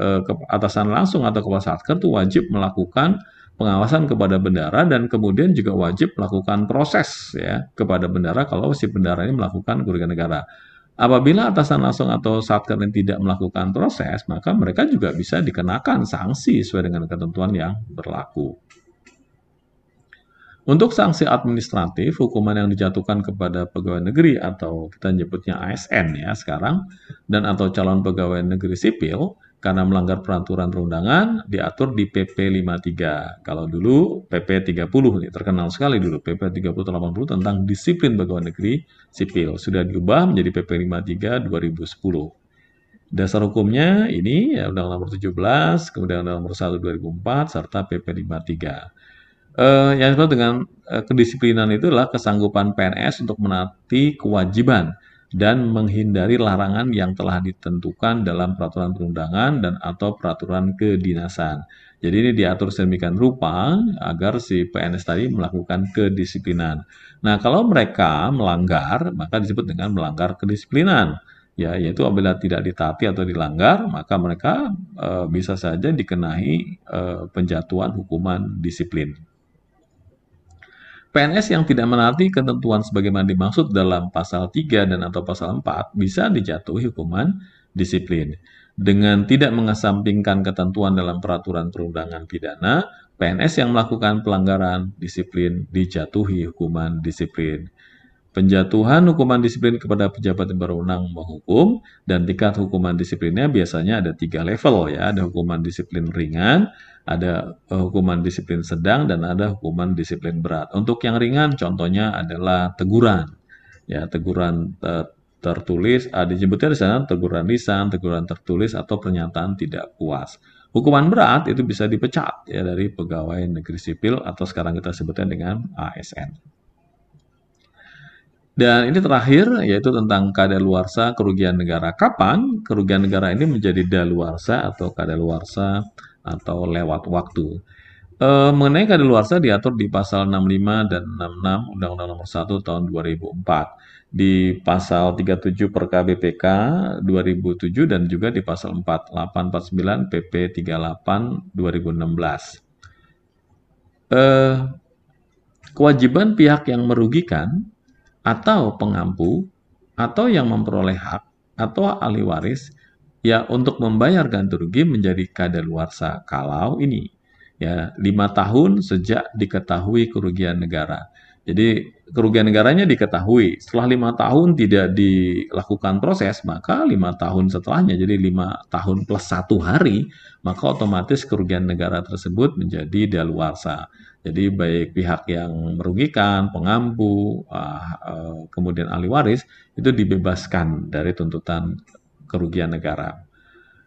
atasan langsung atau kepala satker itu wajib melakukan pengawasan kepada bendahara dan kemudian juga wajib melakukan proses, ya, kepada bendahara kalau si bendahara ini melakukan kerugian negara. Apabila atasan langsung atau satker yang tidak melakukan proses, maka mereka juga bisa dikenakan sanksi sesuai dengan ketentuan yang berlaku. Untuk sanksi administratif, hukuman yang dijatuhkan kepada pegawai negeri atau kita nyebutnya ASN, ya, sekarang, dan atau calon pegawai negeri sipil karena melanggar peraturan perundangan diatur di PP 53. Kalau dulu PP 30 nih, terkenal sekali dulu PP 30/80 tentang disiplin pegawai negeri sipil. Sudah diubah menjadi PP 53 2010. Dasar hukumnya ini ya Undang-Undang Nomor 17, kemudian Undang-Undang Nomor 1 2004 serta PP 53. Yang disebut dengan kedisiplinan itu adalah kesanggupan PNS untuk menaati kewajiban dan menghindari larangan yang telah ditentukan dalam peraturan perundangan dan atau peraturan kedinasan. Jadi ini diatur sedemikian rupa agar si PNS tadi melakukan kedisiplinan. Nah, kalau mereka melanggar, maka disebut dengan melanggar kedisiplinan. Ya, yaitu apabila tidak ditaati atau dilanggar, maka mereka bisa saja dikenai penjatuhan hukuman disiplin. PNS yang tidak menaati ketentuan sebagaimana dimaksud dalam pasal 3 dan atau pasal 4 bisa dijatuhi hukuman disiplin. Dengan tidak mengesampingkan ketentuan dalam peraturan perundangan pidana, PNS yang melakukan pelanggaran disiplin dijatuhi hukuman disiplin. Penjatuhan hukuman disiplin kepada pejabat yang berwenang menghukum dan tingkat hukuman disiplinnya biasanya ada 3 level, ya. Ada hukuman disiplin ringan, ada hukuman disiplin sedang, dan ada hukuman disiplin berat. Untuk yang ringan contohnya adalah teguran. Ya, teguran tertulis, disebutnya di sana teguran lisan, teguran tertulis atau pernyataan tidak puas. Hukuman berat itu bisa dipecat, ya, dari pegawai negeri sipil atau sekarang kita sebutnya dengan ASN. Dan ini terakhir, yaitu tentang kadaluarsa kerugian negara. Kapan kerugian negara ini menjadi daluarsa atau kadaluarsa atau lewat waktu? Mengenai kadaluarsa diatur di pasal 65 dan 66 Undang-Undang Nomor 1 tahun 2004. Di pasal 37 Perkab BPK 2007 dan juga di pasal 4849 PP 38 2016. Kewajiban pihak yang merugikan atau pengampu atau yang memperoleh hak atau ahli waris ya untuk membayar ganti rugi menjadi kadaluarsa kalau ini ya 5 tahun sejak diketahui kerugian negara. Jadi kerugian negaranya diketahui, setelah 5 tahun tidak dilakukan proses, maka 5 tahun setelahnya, jadi 5 tahun plus 1 hari, maka otomatis kerugian negara tersebut menjadi daluarsa. Jadi baik pihak yang merugikan, pengampu, kemudian ahli waris, itu dibebaskan dari tuntutan kerugian negara.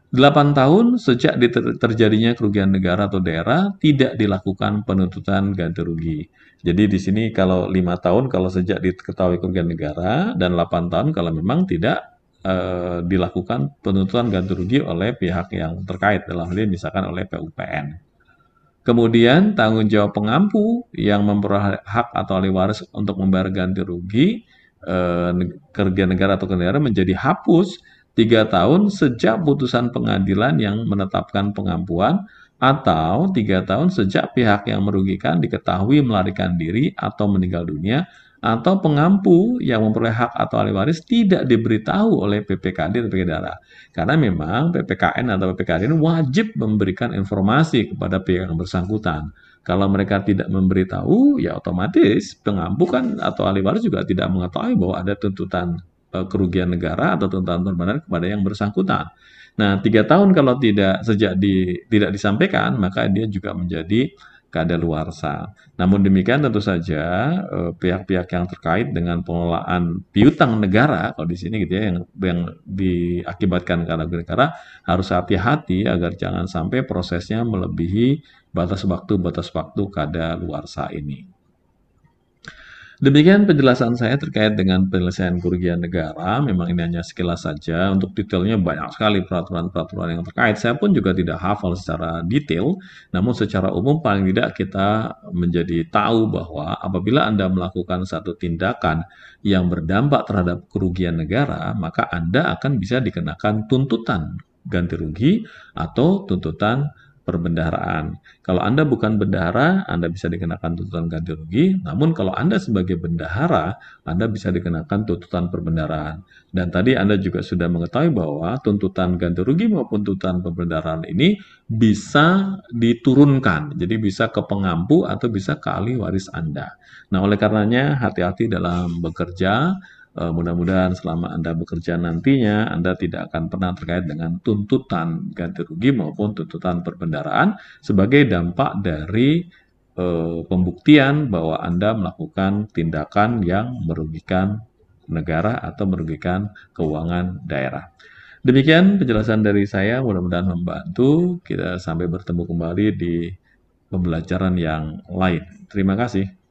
8 tahun sejak terjadinya kerugian negara atau daerah tidak dilakukan penuntutan ganti rugi. Jadi di sini kalau 5 tahun kalau sejak diketahui kerugian negara dan 8 tahun kalau memang tidak dilakukan penuntutan ganti rugi oleh pihak yang terkait, dalam hal ini misalkan oleh PUPN. Kemudian tanggung jawab pengampu yang memperoleh hak atau ahli waris untuk membayar ganti rugi kerugian negara atau negara menjadi hapus 3 tahun sejak putusan pengadilan yang menetapkan pengampuan atau 3 tahun sejak pihak yang merugikan diketahui melarikan diri atau meninggal dunia atau pengampu yang memperoleh hak atau ahli waris tidak diberitahu oleh PPKD atau PPK daerah. Karena memang PPKN atau PPKD ini wajib memberikan informasi kepada pihak yang bersangkutan. Kalau mereka tidak memberitahu, ya otomatis pengampu kan atau ahli waris juga tidak mengetahui bahwa ada tuntutan kerugian negara atau tuntutan permanen kepada yang bersangkutan. Nah, 3 tahun kalau tidak disampaikan, maka dia juga menjadi kadaluarsa. Namun demikian tentu saja, pihak-pihak yang terkait dengan pengelolaan piutang negara, kalau di sini gitu ya, yang diakibatkan karena negara, harus hati-hati agar jangan sampai prosesnya melebihi batas waktu kadaluarsa ini. Demikian penjelasan saya terkait dengan penyelesaian kerugian negara. Memang ini hanya sekilas saja. Untuk detailnya banyak sekali peraturan-peraturan yang terkait. Saya pun juga tidak hafal secara detail. Namun secara umum paling tidak kita menjadi tahu bahwa apabila Anda melakukan satu tindakan yang berdampak terhadap kerugian negara, maka Anda akan bisa dikenakan tuntutan ganti rugi atau tuntutan perbendaharaan. Kalau Anda bukan bendahara, Anda bisa dikenakan tuntutan ganti rugi. Namun kalau Anda sebagai bendahara, Anda bisa dikenakan tuntutan perbendaharaan. Dan tadi Anda juga sudah mengetahui bahwa tuntutan ganti rugi maupun tuntutan perbendaharaan ini bisa diturunkan. Jadi bisa ke pengampu atau bisa ke ahli waris Anda. Nah, oleh karenanya hati-hati dalam bekerja. Mudah-mudahan selama Anda bekerja nantinya, Anda tidak akan pernah terkait dengan tuntutan ganti rugi maupun tuntutan perbendaharaan sebagai dampak dari pembuktian bahwa Anda melakukan tindakan yang merugikan negara atau merugikan keuangan daerah. Demikian penjelasan dari saya, mudah-mudahan membantu. Kita sampai bertemu kembali di pembelajaran yang lain. Terima kasih.